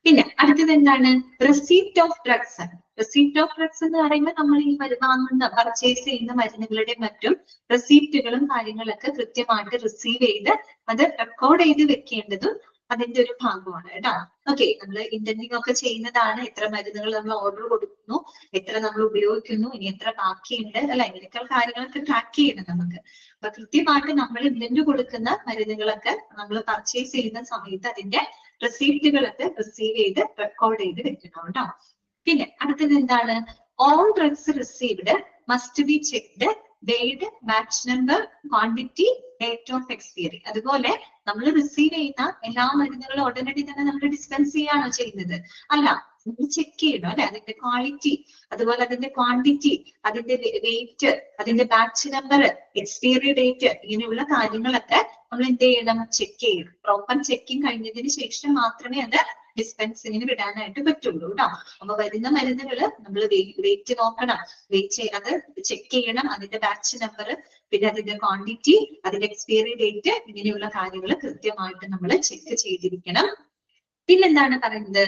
പിന്നെ അടുത്തത് എന്താണ്? Receipt of drugs. Receipt of drugs എന്ന് പറയുമ്പോൾ നമ്മൾ ഈ വാങ്ങുന്ന പർച്ചേസ് ചെയ്യുന്ന മരുന്നുകളുടെ മറ്റും റെസീപ്റ്റുകളും കാര്യങ്ങളൊക്കെ കൃത്യമായിട്ട് റിസീവ് ചെയ്ത് അത് റെക്കോർഡ് ചെയ്ത് വെക്കേണ്ടതും അതിന്റെ ഒരു ഭാഗമാണ്. കേട്ടോ, ഓക്കെ. നമ്മൾ ഇന്റന്റിംഗ് ഒക്കെ ചെയ്യുന്നതാണ്. എത്ര മരുന്നുകൾ നമ്മൾ ഓർഡർ കൊടുക്കുന്നു, എത്ര നമ്മൾ ഉപയോഗിക്കുന്നു, ഇനി എത്ര ബാക്കിയുണ്ട് അല്ലെ, ഇങ്ങനെയൊക്കെ കാര്യങ്ങളൊക്കെ ട്രാക്ക് ചെയ്യണം നമുക്ക്. അപ്പൊ കൃത്യമായിട്ട് നമ്മൾ ഇന്റന്റ് കൊടുക്കുന്ന മരുന്നുകളൊക്കെ നമ്മൾ പർച്ചേസ് ചെയ്യുന്ന സമയത്ത് അതിന്റെ റെസീപ്റ്റുകളൊക്കെ റിസീവ് ചെയ്ത് റെക്കോർഡ് ചെയ്ത് വെക്കണം. കേട്ടോ, പിന്നെ അടുത്തത് എന്താണ്? All drugs received must be checked, date, batch number, quantity, date of expiry. അതുപോലെ നമ്മൾ റിസീവ് ചെയ്യുന്ന എല്ലാ മരുന്നുകളും ഉടനടി തന്നെ നമ്മൾ ഡിസ്പെൻസ് ചെയ്യാണോ ചെയ്യുന്നത്? അല്ല, ചെക്ക് ചെയ്യണം അല്ലെ, അതിന്റെ ക്വാളിറ്റി, അതുപോലെ അതിന്റെ ക്വാണ്ടിറ്റി, അതിന്റെ വെയിറ്റ്, അതിന്റെ ബാച്ച് നമ്പർ, എക്സ്പയറി ഡേറ്റ്, ഇങ്ങനെയുള്ള കാര്യങ്ങളൊക്കെ നമ്മൾ എന്ത് ചെയ്യണം? ചെക്ക് ചെയ്യണം. പ്രോപ്പർ ചെക്കിങ് കഴിഞ്ഞതിന് ശേഷം മാത്രമേ അത് ഡിസ്പെൻസിങ്ങിന് വിടാനായിട്ട് പറ്റുള്ളൂ. കേട്ടോ, അപ്പൊ വരുന്ന മരുന്നുകൾ നമ്മൾ വെയിറ്റ് നോക്കണം, അത് ചെക്ക് ചെയ്യണം, അതിന്റെ ബാച്ച് നമ്പർ, പിന്നെ അതിന്റെ ക്വാണ്ടിറ്റി, അതിന്റെ എക്സ്പയറി ഡേറ്റ്, ഇങ്ങനെയുള്ള കാര്യങ്ങൾ കൃത്യമായിട്ട് നമ്മൾ ചെക്ക് ചെയ്തിരിക്കണം. പിന്നെന്താണ് പറയുന്നത്?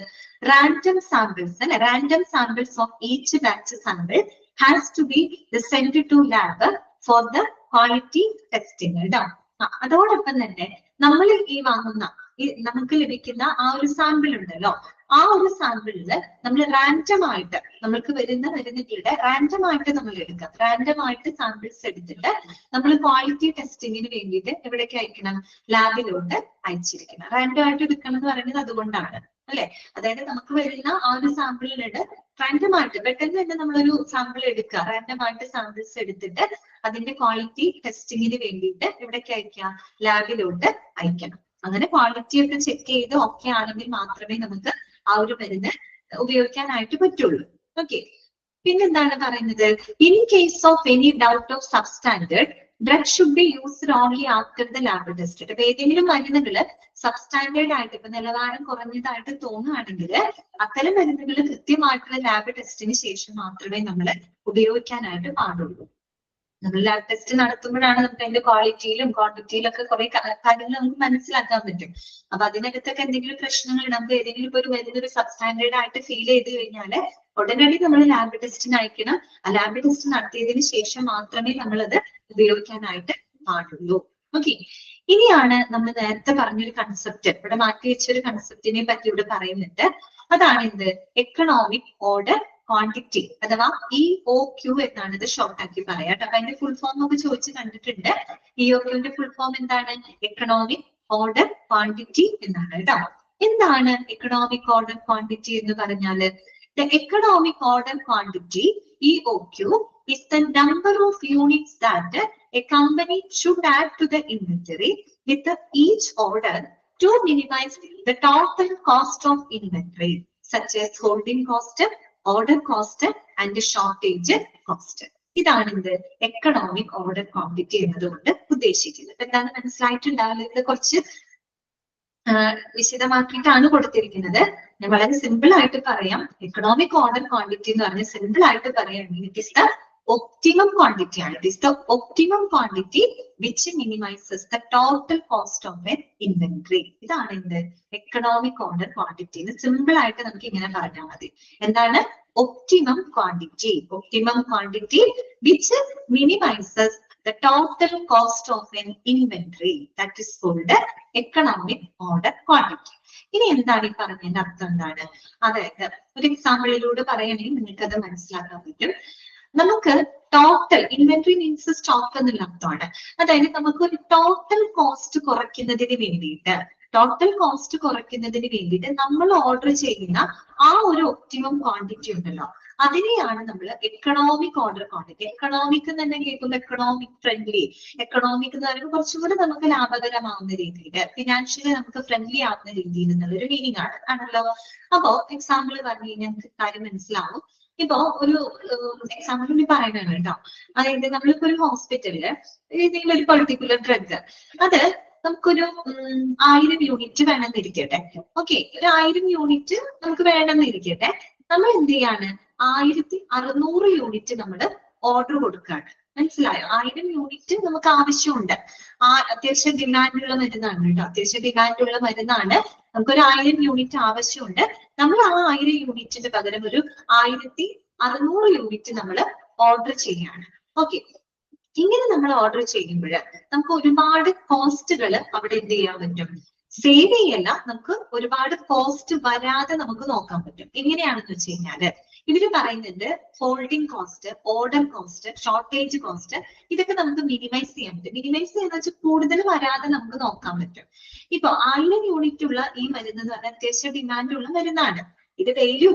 റാൻഡം സാമ്പിൾസ് അല്ലെ, random samples of each batch sample has to be send to lab for the quality testing. കേട്ടോ, അതോടൊപ്പം തന്നെ നമ്മൾ ഈ വാങ്ങുന്ന നമുക്ക് ലഭിക്കുന്ന ആ ഒരു സാമ്പിൾ ഉണ്ടല്ലോ, ആ ഒരു സാമ്പിളില് നമ്മൾ റാൻഡം ആയിട്ട് നമ്മൾക്ക് വരുന്ന മരുന്നുകളുടെ റാൻഡം ആയിട്ട് നമ്മൾ എടുക്കാം. റാൻഡം ആയിട്ട് സാമ്പിൾസ് എടുത്തിട്ട് നമ്മൾ ക്വാളിറ്റി ടെസ്റ്റിങ്ങിന് വേണ്ടിയിട്ട് എവിടേക്ക് അയക്കണം? ലാബിലോട്ട് അയച്ചിരിക്കണം. റാൻഡം ആയിട്ട് എടുക്കണം എന്ന് പറയുന്നത് അതുകൊണ്ടാണ് അല്ലെ. അതായത് നമുക്ക് വരുന്ന ആ ഒരു സാമ്പിളിലുണ്ട് റാൻഡം ആയിട്ട് പെട്ടെന്ന് തന്നെ നമ്മളൊരു സാമ്പിൾ എടുക്കുക, റാൻഡം ആയിട്ട് സാമ്പിൾസ് എടുത്തിട്ട് അതിന്റെ ക്വാളിറ്റി ടെസ്റ്റിങ്ങിന് വേണ്ടിയിട്ട് എവിടേക്ക് അയക്കാം? ലാബിലോട്ട് അയക്കണം. അങ്ങനെ ക്വാളിറ്റി ഒക്കെ ചെക്ക് ചെയ്ത് ഓക്കെ ആണെങ്കിൽ മാത്രമേ നമുക്ക് ആ ഒരു മരുന്ന് ഉപയോഗിക്കാനായിട്ട് പറ്റുള്ളൂ. ഓക്കെ, പിന്നെന്താണ് പറയുന്നത്? In case of any doubt of substandard drug should be used only after the lab test. അപ്പൊ ഏതെങ്കിലും മരുന്നുകള് സബ്സ്റ്റാൻഡേർഡ് ആയിട്ട് ഇപ്പൊ നിലവാരം കുറഞ്ഞതായിട്ട് തോന്നുകയാണെങ്കിൽ അത്തരം മരുന്നുകൾ കൃത്യമായിട്ടുള്ള ലാബ് ടെസ്റ്റിന് ശേഷം മാത്രമേ നമ്മൾ ഉപയോഗിക്കാനായിട്ട് പാടുള്ളൂ. നമ്മൾ ലാബ് ടെസ്റ്റ് നടത്തുമ്പോഴാണ് നമുക്ക് അതിന്റെ ക്വാളിറ്റിയിലും ക്വാണ്ടിറ്റിയിലും ഒക്കെ കുറെ കാര്യങ്ങൾ നമുക്ക് മനസ്സിലാക്കാൻ പറ്റും. അപ്പൊ അതിനകത്തൊക്കെ എന്തെങ്കിലും പ്രശ്നങ്ങൾ നമുക്ക് ഏതെങ്കിലും ഇപ്പൊ ഒരു മരുന്നൊരു സബ്സ്റ്റാൻഡേർഡ് ആയിട്ട് ഫീൽ ചെയ്ത് കഴിഞ്ഞാൽ ഉടനടി നമ്മൾ ലാബ് ടെസ്റ്റിന് അയക്കണം. ആ ലാബ് ടെസ്റ്റ് നടത്തിയതിന് ശേഷം മാത്രമേ നമ്മളത് ഉപയോഗിക്കാനായിട്ട് പാടുള്ളൂ. ഓക്കെ, ഇനിയാണ് നമ്മൾ നേരത്തെ പറഞ്ഞൊരു കൺസെപ്റ്റ്, ഇവിടെ മാറ്റി വെച്ചൊരു കൺസെപ്റ്റിനെ പറ്റി ഇവിടെ പറയുന്നുണ്ട്. അതാണ് എന്ത്? എക്കണോമിക് ഓർഡർ ക്വാണ്ടിറ്റി അഥവാ EOQ എന്നാണ് ഇത് ഷോർട്ട് ആക്കി പറയാം. അപ്പൊ അതിന്റെ ഫുൾ ഫോം ഒക്കെ ചോദിച്ച് കണ്ടിട്ടുണ്ട്. EOQന്റെ ഫുൾ ഫോം എന്താണ്? എക്കണോമിക് ഓർഡർ ക്വാണ്ടിറ്റി എന്നാണ്. കേട്ടോ, എന്താണ് എക്കണോമിക് ഓർഡർ ക്വാണ്ടിറ്റി എന്ന് പറഞ്ഞാല്? The economic order quantity EOQ is the number of units that a company should add to the inventory with each order to minimize the total cost of inventory, such as holding cost, order cost and shortage cost. ഇതാണ് ഇത് economic order quantity എന്നതുകൊണ്ട് ഉദ്ദേശിക്കുന്നത്. എന്താണ് മനസ്സിലായിട്ടുണ്ടാവില്ല? ഇത് കുറച്ച് വിശദമാക്കിയിട്ടാണ് കൊടുത്തിരിക്കുന്നത്. ഞാൻ വളരെ സിമ്പിൾ ആയിട്ട് പറയാം. എക്കണോമിക് ഓർഡർ ക്വാണ്ടിറ്റി എന്ന് പറഞ്ഞാൽ സിമ്പിൾ ആയിട്ട് പറയാം, it is the optimum quantity ആണ്. It is the optimum quantity which minimises the total cost of an inventory. ഇതാണ് എന്ത് എക്കണോമിക് ഓർഡർ ക്വാണ്ടിറ്റി. സിമ്പിൾ ആയിട്ട് നമുക്ക് ഇങ്ങനെ പറഞ്ഞാൽ മതി. എന്താണ് optimum quantity? Optimum quantity which minimises the total cost of an inventory, that is called economic order quantity. ഇനി എന്താണ് ഈ പറഞ്ഞതിന്റെ അർത്ഥം എന്താണ്? അതായത് ഒരു എക്സാമ്പിളിലൂടെ പറയണമെങ്കിൽ നിങ്ങൾക്ക് അത് മനസ്സിലാക്കാൻ പറ്റും. നമുക്ക് ടോട്ടൽ ഇൻവെന്ററി മീൻസ് സ്റ്റോക്ക് എന്നുള്ള അർത്ഥമാണ്. അതായത് നമുക്ക് ഒരു ടോട്ടൽ കോസ്റ്റ് കുറയ്ക്കുന്നതിന് വേണ്ടിയിട്ട് നമ്മൾ ഓർഡർ ചെയ്യുന്ന ആ ഒരു ഒപ്റ്റിമം ക്വാണ്ടിറ്റി ഉണ്ടല്ലോ, അതിനെയാണ് നമ്മൾ എക്കണോമിക് ഓർഡർ ക്വാണ്ടിറ്റി. എക്കണോമിക് എന്ന് തന്നെ കേൾക്കുമ്പോൾ എക്കണോമിക് ഫ്രണ്ട്ലി, എക്കണോമിക് എന്ന് പറയുമ്പോൾ കുറച്ചും കൂടെ നമുക്ക് ലാഭകരമാവുന്ന രീതിയിൽ, ഫിനാൻഷ്യലി നമുക്ക് ഫ്രണ്ട്ലി ആവുന്ന രീതിയിൽ എന്നുള്ളൊരു മീനിങ് ആണല്ലോ. അപ്പോ എക്സാമ്പിൾ പറഞ്ഞു കഴിഞ്ഞാൽ നമുക്ക് കാര്യം മനസ്സിലാവും. ഇപ്പോ ഒരു എക്സാമ്പിൾ കൂടി പറയുന്നതാണ് കേട്ടോ. അതായത് നമ്മളിപ്പോ ഒരു ഹോസ്പിറ്റലില് ഏതെങ്കിലും ഒരു പർട്ടിക്കുലർ ഡ്രഗ് അത് നമുക്കൊരു 1000 യൂണിറ്റ് വേണമെന്നിരിക്കട്ടെ. ഓക്കെ, ഒരു 1000 യൂണിറ്റ് നമുക്ക് വേണമെന്നിരിക്കട്ടെ. നമ്മൾ എന്ത് ചെയ്യാണ്? 1600 യൂണിറ്റ് നമ്മൾ ഓർഡർ കൊടുക്കുകയാണ്. മനസ്സിലായോ? 1000 യൂണിറ്റ് നമുക്ക് ആവശ്യമുണ്ട്. അത്യാവശ്യം ഡിമാൻഡുള്ള മരുന്നാണ് കേട്ടോ. അത്യാവശ്യം ഡിമാൻഡുള്ള മരുന്നാണ്. നമുക്കൊരു 1000 യൂണിറ്റ് ആവശ്യമുണ്ട്. നമ്മൾ ആ 1000 യൂണിറ്റിന് പകരം ഒരു 1600 യൂണിറ്റ് നമ്മൾ ഓർഡർ ചെയ്യാണ്. ഓക്കെ, ഇങ്ങനെ നമ്മൾ ഓർഡർ ചെയ്യുമ്പോൾ നമുക്ക് ഒരുപാട് കോസ്റ്റുകൾ അവിടെ എന്ത് ചെയ്യാൻ പറ്റും? സേവ് ചെയ്യല്ല, നമുക്ക് ഒരുപാട് കോസ്റ്റ് വരാതെ നമുക്ക് നോക്കാൻ പറ്റും. എങ്ങനെയാണെന്ന് വെച്ച് കഴിഞ്ഞാല് ഇവര് പറയുന്നുണ്ട് holding cost, order cost, shortage cost, ഇതൊക്കെ നമുക്ക് മിനിമൈസ് ചെയ്യാൻ പറ്റും. മിനിമൈസ് ചെയ്യുന്ന വെച്ചാൽ കൂടുതൽ വരാതെ നമുക്ക് നോക്കാൻ പറ്റും. ഇപ്പൊ 1000 യൂണിറ്റ് ഉള്ള ഈ മരുന്ന് എന്ന് പറഞ്ഞാൽ അത്യാവശ്യം ഡിമാൻഡ് ഉള്ള മരുന്നാണ്. ഇത് ഡെയിലി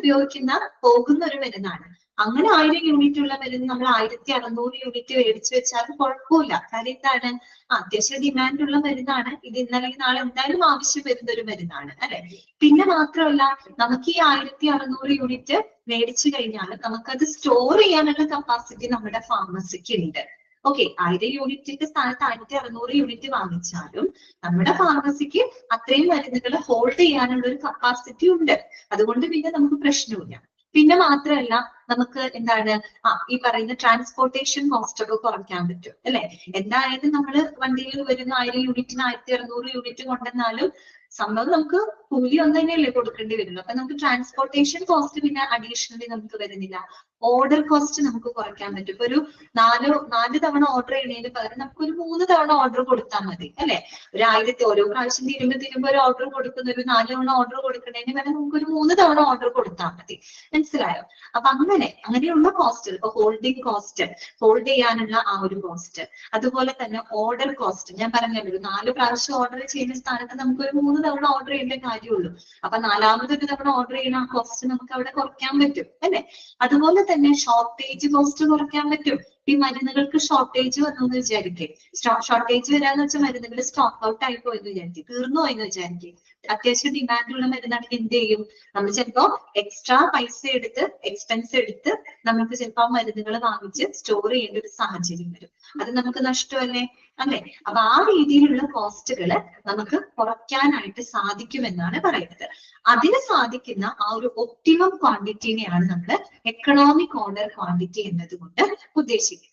പോകുന്ന ഒരു മരുന്നാണ്. അങ്ങനെ 1000 യൂണിറ്റ് ഉള്ള മരുന്ന് നമ്മൾ 1600 യൂണിറ്റ് മേടിച്ചു വെച്ചാൽ കുഴപ്പമില്ല. കാര്യം എന്താണ്? അത്യാവശ്യം ഡിമാൻഡ് ഉള്ള മരുന്നാണ്. ഇത് ഇന്നലെ നാളെ എന്തായാലും ആവശ്യം വരുന്ന ഒരു മരുന്നാണ് അല്ലെ. പിന്നെ മാത്രമല്ല, നമുക്ക് ഈ 1600 യൂണിറ്റ് മേടിച്ചു കഴിഞ്ഞാൽ നമുക്കത് സ്റ്റോർ ചെയ്യാനുള്ള കപ്പാസിറ്റി നമ്മുടെ ഫാർമസിക്ക് ഉണ്ട്. ഓക്കെ, 1000 യൂണിറ്റിന്റെ സ്ഥാനത്ത് 1600 യൂണിറ്റ് വാങ്ങിച്ചാലും നമ്മുടെ ഫാർമസിക്ക് അത്രയും മരുന്നുകൾ ഹോൾഡ് ചെയ്യാനുള്ള ഒരു കപ്പാസിറ്റി ഉണ്ട്. അതുകൊണ്ട് പിന്നെ നമുക്ക് പ്രശ്നമില്ല. പിന്നെ മാത്രമല്ല, നമുക്ക് എന്താണ് ഈ പറയുന്ന ട്രാൻസ്പോർട്ടേഷൻ കോസ്റ്റ് ഒക്കെ കുറയ്ക്കാൻ പറ്റും അല്ലെ. എന്തായാലും നമ്മൾ വണ്ടിയിൽ വരുന്ന 1000 യൂണിറ്റിന് 1600 യൂണിറ്റ് കൊണ്ടുവന്നാലും സംഭവം നമുക്ക് കൂലി ഒന്ന് തന്നെയല്ലേ കൊടുക്കേണ്ടി വരുള്ളൂ. അപ്പൊ നമുക്ക് ട്രാൻസ്പോർട്ടേഷൻ കോസ്റ്റ് പിന്നെ അഡീഷണലി നമുക്ക് വരുന്നില്ല. ഓർഡർ കോസ്റ്റ് നമുക്ക് കുറയ്ക്കാൻ പറ്റും. ഇപ്പൊ ഒരു 4 തവണ ഓർഡർ ചെയ്യുന്നതിന് പകരം നമുക്ക് ഒരു 3 തവണ ഓർഡർ കൊടുത്താൽ മതി അല്ലെ. ഒരു 1000 ഓരോ പ്രാവശ്യം തീരുമ്പോ ഒരു ഓർഡർ കൊടുക്കുന്ന ഒരു 4 തവണ ഓർഡർ കൊടുക്കുന്നതിന് പകരം നമുക്ക് ഒരു 3 തവണ ഓർഡർ കൊടുത്താൽ മതി. മനസ്സിലായോ? അപ്പൊ അങ്ങനെയുള്ള കോസ്റ്റ്, ഇപ്പൊ ഹോൾഡിംഗ് കോസ്റ്റ്, ഹോൾഡ് ചെയ്യാനുള്ള ആ ഒരു കോസ്റ്റ്, അതുപോലെ തന്നെ ഓർഡർ കോസ്റ്റ്. ഞാൻ പറഞ്ഞല്ലോ, ഒരു 4 പ്രാവശ്യം ഓർഡർ ചെയ്യുന്ന സ്ഥാനത്ത് നമുക്ക് ഒരു 3 തവണ ഓർഡർ ചെയ്യേണ്ട കാര്യമുള്ളൂ. അപ്പൊ 4ാമതൊരു തവണ ഓർഡർ ചെയ്യുന്ന ആ കോസ്റ്റ് നമുക്ക് അവിടെ കുറയ്ക്കാൻ പറ്റും അല്ലെ. അതുപോലെ തന്നെ ഷോർട്ടേജ് കോസ്റ്റ് കുറയ്ക്കാൻ പറ്റും. ഈ മരുന്നുകൾക്ക് ഷോർട്ടേജ് വന്നു എന്ന് വിചാരിക്കേ. ഷോർട്ടേജ് വരാന്ന് വെച്ചാൽ മരുന്നുകൾ സ്റ്റോക്ക് ഔട്ട് ആയി പോയെന്ന് വിചാരിക്കും, തീർന്നു പോയെന്ന് വിചാരിക്കും. അത്യാവശ്യം ഡിമാൻഡുള്ള മരുന്നാണെങ്കിൽ എന്ത് ചെയ്യും? നമ്മൾ ചിലപ്പോ എക്സ്ട്രാ പൈസ എടുത്ത്, എക്സ്പെൻസ് എടുത്ത് നമുക്ക് ചിലപ്പോ ആ മരുന്നുകൾ വാങ്ങിച്ച് സ്റ്റോർ ചെയ്യേണ്ട ഒരു സാഹചര്യം വരും. അത് നമുക്ക് നഷ്ടമല്ലേ അല്ലെ. അപ്പൊ ആ രീതിയിലുള്ള കോസ്റ്റുകള് നമുക്ക് കുറയ്ക്കാനായിട്ട് സാധിക്കുമെന്നാണ് പറയുന്നത്. അതിന് സാധിക്കുന്ന ആ ഒരു ഒപ്റ്റിമം ക്വാണ്ടിറ്റിനെയാണ് നമ്മൾ എക്കണോമിക് ഓർഡർ ക്വാണ്ടിറ്റി എന്നതുകൊണ്ട് ഉദ്ദേശിക്കുന്നത്.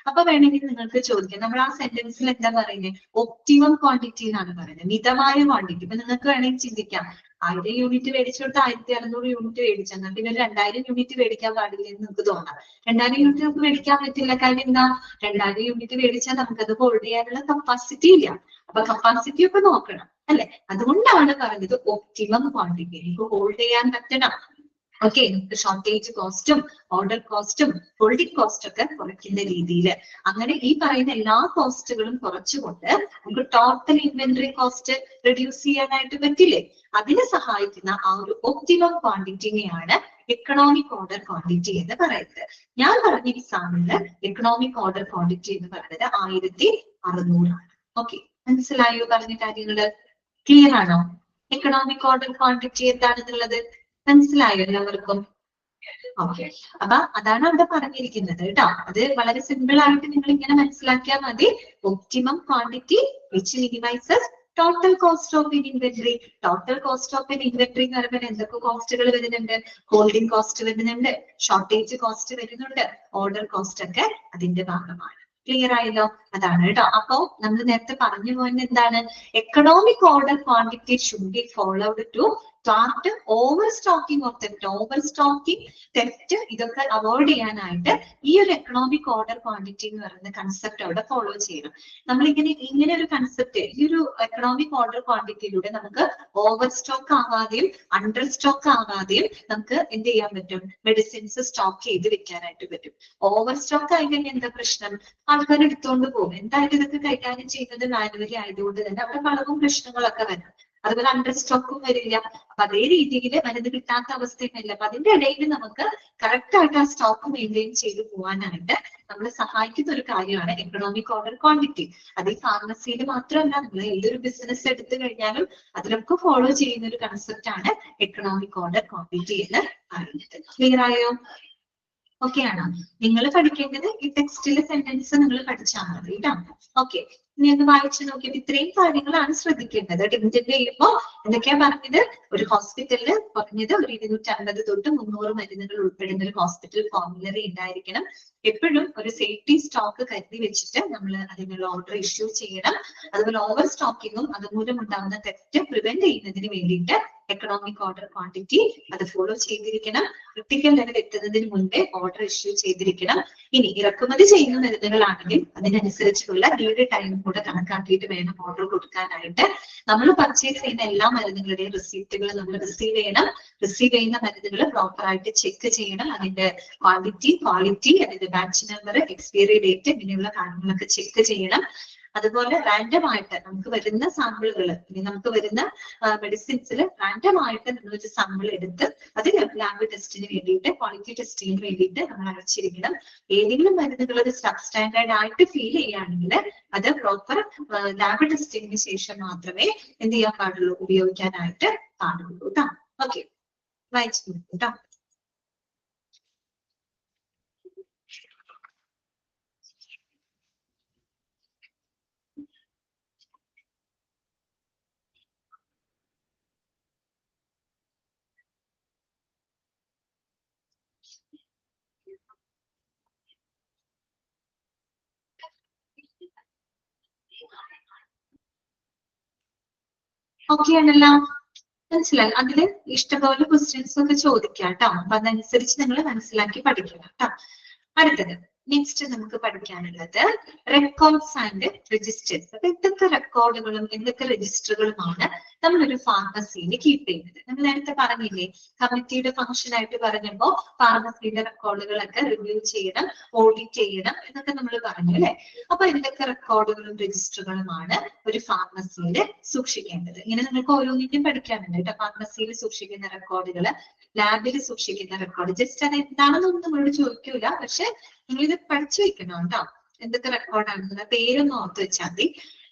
അപ്പൊ വേണമെങ്കിൽ നിങ്ങൾക്ക് ചോദിക്കാം, നമ്മൾ ആ സെന്റൻസിൽ എന്താ പറയുന്നത്? ഒപ്റ്റിമം ക്വാണ്ടിറ്റി എന്നാണ് പറയുന്നത്, മിതമായ ക്വാണ്ടിറ്റി. ഇപ്പൊ നിങ്ങൾക്ക് വേണമെങ്കിൽ ചിന്തിക്കാം, 1000 യൂണിറ്റ് മേടിച്ചു കൊടുത്ത് 1600 യൂണിറ്റ് മേടിച്ചാൽ പിന്നെ ഒരു 2000 യൂണിറ്റ് മേടിക്കാൻ പാടില്ല എന്ന് നിങ്ങൾക്ക് തോന്നാം. 2000 യൂണിറ്റ് നമുക്ക് മേടിക്കാൻ പറ്റില്ല. കാര്യം എന്താ? 2000 യൂണിറ്റ് മേടിച്ചാൽ നമുക്കത് ഹോൾഡ് ചെയ്യാനുള്ള കപ്പാസിറ്റി ഇല്ല. അപ്പൊ കപ്പാസിറ്റി ഒക്കെ നോക്കണം അല്ലെ. അതുകൊണ്ടാണ് പറഞ്ഞത് ഒപ്റ്റിമം ക്വാണ്ടിറ്റി. എനിക്ക് ഹോൾഡ് ചെയ്യാൻ പറ്റണം. ഓക്കെ, നമുക്ക് ഷോർട്ടേജ് കോസ്റ്റും ഓർഡർ കോസ്റ്റും ഹോൾഡിംഗ് കോസ്റ്റ് ഒക്കെ കുറയ്ക്കുന്ന രീതിയിൽ അങ്ങനെ ഈ പറയുന്ന എല്ലാ കോസ്റ്റുകളും കുറച്ചുകൊണ്ട് നമുക്ക് ടോട്ടൽ ഇൻവെന്ററി കോസ്റ്റ് റെഡ്യൂസ് ചെയ്യാനായിട്ട് പറ്റില്ലേ? അതിനെ സഹായിക്കുന്ന ആ ഒരു ഒപ്റ്റിമം ക്വാണ്ടിറ്റിനെയാണ് എക്കണോമിക് ഓർഡർ ക്വാണ്ടിറ്റി എന്ന് പറയുന്നത്. ഞാൻ പറഞ്ഞ എക്സാമ്പിളില് എക്കണോമിക് ഓർഡർ ക്വാണ്ടിറ്റി എന്ന് പറയുന്നത് 1600 ആണ്. ഓക്കെ, മനസ്സിലായോ പറഞ്ഞ കാര്യങ്ങള്? ക്ലിയർ ആണോ? എക്കണോമിക് ഓർഡർ ക്വാണ്ടിറ്റി എന്താണെന്നുള്ളത് മനസ്സിലായോ എല്ലാവർക്കും? ഓക്കെ, അപ്പൊ അതാണ് അവിടെ പറഞ്ഞിരിക്കുന്നത് കേട്ടോ. അത് വളരെ സിമ്പിൾ ആയിട്ട് നിങ്ങൾ ഇങ്ങനെ മനസ്സിലാക്കിയാൽ മതി. Optimum quantity which minimises total cost of in inventory. Total cost of in inventory എന്ന് പറയുമ്പോൾ എന്തൊക്കെ കോസ്റ്റുകൾ വരുന്നുണ്ട്? ഹോൾഡിംഗ് കോസ്റ്റ് വരുന്നുണ്ട്, ഷോർട്ടേജ് കോസ്റ്റ് വരുന്നുണ്ട്, ഓർഡർ കോസ്റ്റ് ഒക്കെ അതിന്റെ ഭാഗമാണ്. ക്ലിയർ ആയല്ലോ? അതാണ് കേട്ടോ. അപ്പോ നമ്മൾ നേരത്തെ പറഞ്ഞു പോയത് എന്താണ്? Economic order quantity should be followed to start over stocking of theft. Over stocking, theft ഇതൊക്കെ അവോയ്ഡ് ചെയ്യാനായിട്ട് ഈ ഒരു എക്കണോമിക് ഓർഡർ ക്വാണ്ടിറ്റി എന്ന് പറയുന്ന കൺസെപ്റ്റ് അവിടെ ഫോളോ ചെയ്യണം. ഇങ്ങനെ ഒരു കൺസെപ്റ്റ്, ഈ ഒരു എക്കണോമിക് ഓർഡർ ക്വാണ്ടിറ്റിയിലൂടെ നമുക്ക് ഓവർ സ്റ്റോക്ക് ആവാതെയും അണ്ടർ സ്റ്റോക്ക് ആവാതെയും നമുക്ക് എന്ത് ചെയ്യാൻ പറ്റും? മെഡിസിൻസ് സ്റ്റോക്ക് ചെയ്ത് വെക്കാനായിട്ട് പറ്റും. ഓവർ സ്റ്റോക്ക് ആയി കഴിഞ്ഞാൽ എന്താ പ്രശ്നം? ആൾക്കാർ എടുത്തോണ്ട് പോകും. എന്തായാലും ഇതൊക്കെ കൈകാര്യം ചെയ്യുന്നത് മാനുവലി ആയതുകൊണ്ട് തന്നെ അവിടെ കളവും പ്രശ്നങ്ങളൊക്കെ വരും. അതുപോലെ അണ്ടർ സ്റ്റോക്കും വരില്ല. അപ്പൊ അതേ രീതിയിൽ മരുന്ന് കിട്ടാത്ത അവസ്ഥയൊന്നുമില്ല. അപ്പൊ അതിന്റെ ഇടയിൽ നമുക്ക് കറക്റ്റ് ആയിട്ട് ആ സ്റ്റോക്ക് മെയിൻറ്റെയിൻ ചെയ്ത് പോകാനായിട്ട് നമ്മളെ സഹായിക്കുന്ന ഒരു കാര്യമാണ് എക്കണോമിക് ഓർഡർ ക്വാണ്ടിറ്റി. അത് ഈ ഫാർമസിയിൽ മാത്രമല്ല, നമ്മൾ ഏതൊരു ബിസിനസ് എടുത്തു കഴിഞ്ഞാലും അതിലൊക്കെ ഫോളോ ചെയ്യുന്ന ഒരു കൺസെപ്റ്റ് ആണ് എക്കണോമിക് ഓർഡർ ക്വാണ്ടിറ്റി എന്ന് പറയുന്നത്. ക്ലിയർ ആയോ? ഓക്കെ ആണോ? നിങ്ങൾ പഠിക്കേണ്ടത് ഈ ടെക്സ്റ്റിലെ സെന്റൻസ് നിങ്ങൾ പഠിച്ചാൽ മതി കേട്ടോ. ഓക്കെ, ഇനി ഒന്ന് വായിച്ചു നോക്കിയിട്ട് ഇത്രയും കാര്യങ്ങളാണ് ശ്രദ്ധിക്കേണ്ടത്. ഇന്റന്റ് ചെയ്യുമ്പോൾ എന്തൊക്കെയാ പറഞ്ഞത്? ഒരു ഹോസ്പിറ്റലിൽ പറഞ്ഞത് ഒരു 250 തൊട്ട് 300 മരുന്നുകൾ ഉൾപ്പെടുന്ന ഒരു ഹോസ്പിറ്റൽ ഫോർമുലറി ഉണ്ടായിരിക്കണം. എപ്പോഴും ഒരു സേഫ്റ്റി സ്റ്റോക്ക് കരുതി വെച്ചിട്ട് നമ്മൾ അതിനുള്ള ഓർഡർ ഇഷ്യൂ ചെയ്യണം. അതുപോലെ ഓവർ സ്റ്റോക്കിങ്ങും അതുമൂലം ഉണ്ടാകുന്ന തെറ്റ് പ്രിവെന്റ് ചെയ്യുന്നതിന് വേണ്ടിയിട്ട് എക്കണോമിക് ഓർഡർ ക്വാണ്ടിറ്റി അത് ഫോളോ ചെയ്തിരിക്കണം. ക്രിട്ടിക്കൽ ലെവൽ എത്തുന്നതിന് മുൻപേ ഓർഡർ ഇഷ്യൂ ചെയ്തിരിക്കണം. ഇനി ഇറക്കുമതി ചെയ്യുന്ന മരുന്നുകളാണെങ്കിൽ അതിനനുസരിച്ചുള്ള ലീഡ് ടൈം കൂടെ കണക്കാക്കിയിട്ട് വേണം ഓർഡർ കൊടുക്കാനായിട്ട്. നമ്മൾ പർച്ചേസ് ചെയ്യുന്ന എല്ലാ മരുന്നുകളുടെയും റിസീപ്റ്റുകൾ നമ്മൾ റിസീവ് ചെയ്യണം. റിസീവ് ചെയ്യുന്ന മരുന്നുകൾ പ്രോപ്പർ ആയിട്ട് ചെക്ക് ചെയ്യണം. അതിന്റെ ക്വാളിറ്റി, അതിന്റെ ബാച്ച് നമ്പർ, എക്സ്പയറി ഡേറ്റ് ഇങ്ങനെയുള്ള കാര്യങ്ങളൊക്കെ ചെക്ക് ചെയ്യണം. അതുപോലെ റാൻഡം ആയിട്ട് നമുക്ക് വരുന്ന സാമ്പിളുകൾ, നമുക്ക് വരുന്ന മെഡിസിൻസിൽ റാൻഡം ആയിട്ട് നമ്മളൊരു സാമ്പിൾ എടുത്ത് അത് ലാബ് ടെസ്റ്റിന് വേണ്ടിയിട്ട്, ക്വാളിറ്റി ടെസ്റ്റിന് വേണ്ടിയിട്ട് നമ്മൾ അയച്ചിരിക്കണം. ഏതെങ്കിലും മരുന്നുകൾ അത് സബ് സ്റ്റാൻഡേർഡ് ആയിട്ട് ഫീൽ ചെയ്യുകയാണെങ്കിൽ അത് പ്രോപ്പർ ലാബ് ടെസ്റ്റിങ്ങിന് ശേഷം മാത്രമേ എന്ത് ചെയ്യാൻ പാടുള്ളൂ? ഉപയോഗിക്കാനായിട്ട് പാടുള്ളൂ കേട്ടോ. ഓക്കെ, വായിച്ചു നോക്കൂ കേട്ടോ. ഓക്കെ ആണല്ലോ? മനസ്സിലായി? അതില് ഇഷ്ടംപോലെ ക്വസ്റ്റ്യൻസ് ഒക്കെ ചോദിക്കാം കേട്ടോ. അപ്പൊ അതനുസരിച്ച് നിങ്ങൾ മനസ്സിലാക്കി പഠിക്കണം കേട്ടോ. അടുത്തത് നെക്സ്റ്റ് നമുക്ക് പഠിക്കാനുള്ളത് റെക്കോർഡ്സ് ആൻഡ് രജിസ്റ്റേഴ്സ്. അപ്പൊ എന്തൊക്കെ റെക്കോർഡുകളും എന്തൊക്കെ രജിസ്റ്ററുകളുമാണ് നമ്മളൊരു ഫാർമസിയിൽ കീപ്പ് ചെയ്യുന്നത്? നമ്മൾ നേരത്തെ പറഞ്ഞില്ലേ, കമ്മിറ്റിയുടെ ഫംഗ്ഷൻ ആയിട്ട് പറഞ്ഞപ്പോ ഫാർമസിയുടെ റെക്കോർഡുകളൊക്കെ റിവ്യൂ ചെയ്യണം, ഓഡിറ്റ് ചെയ്യണം എന്നൊക്കെ നമ്മൾ പറഞ്ഞു അല്ലെ? അപ്പൊ എന്തൊക്കെ റെക്കോർഡുകളും രജിസ്റ്ററുകളുമാണ് ഒരു ഫാർമസിയിൽ സൂക്ഷിക്കേണ്ടത്? ഇങ്ങനെ നിങ്ങൾക്ക് ഓരോന്നിന്റെയും പഠിക്കാനുണ്ട് കേട്ടോ. ഫാർമസിയിൽ സൂക്ഷിക്കുന്ന റെക്കോർഡുകള്, ലാബിൽ സൂക്ഷിക്കുന്ന റെക്കോർഡ്. ജസ്റ്റ് അത് എന്താണെന്നൊന്നും നമ്മളോട് ചോദിക്കൂല, പക്ഷെ നിങ്ങളിത് പഠിച്ചു വെക്കണം കേട്ടോ. എന്തൊക്കെ റെക്കോർഡാണെന്നുള്ള പേരൊന്നും ഓർത്ത് വെച്ചാൽ മതി.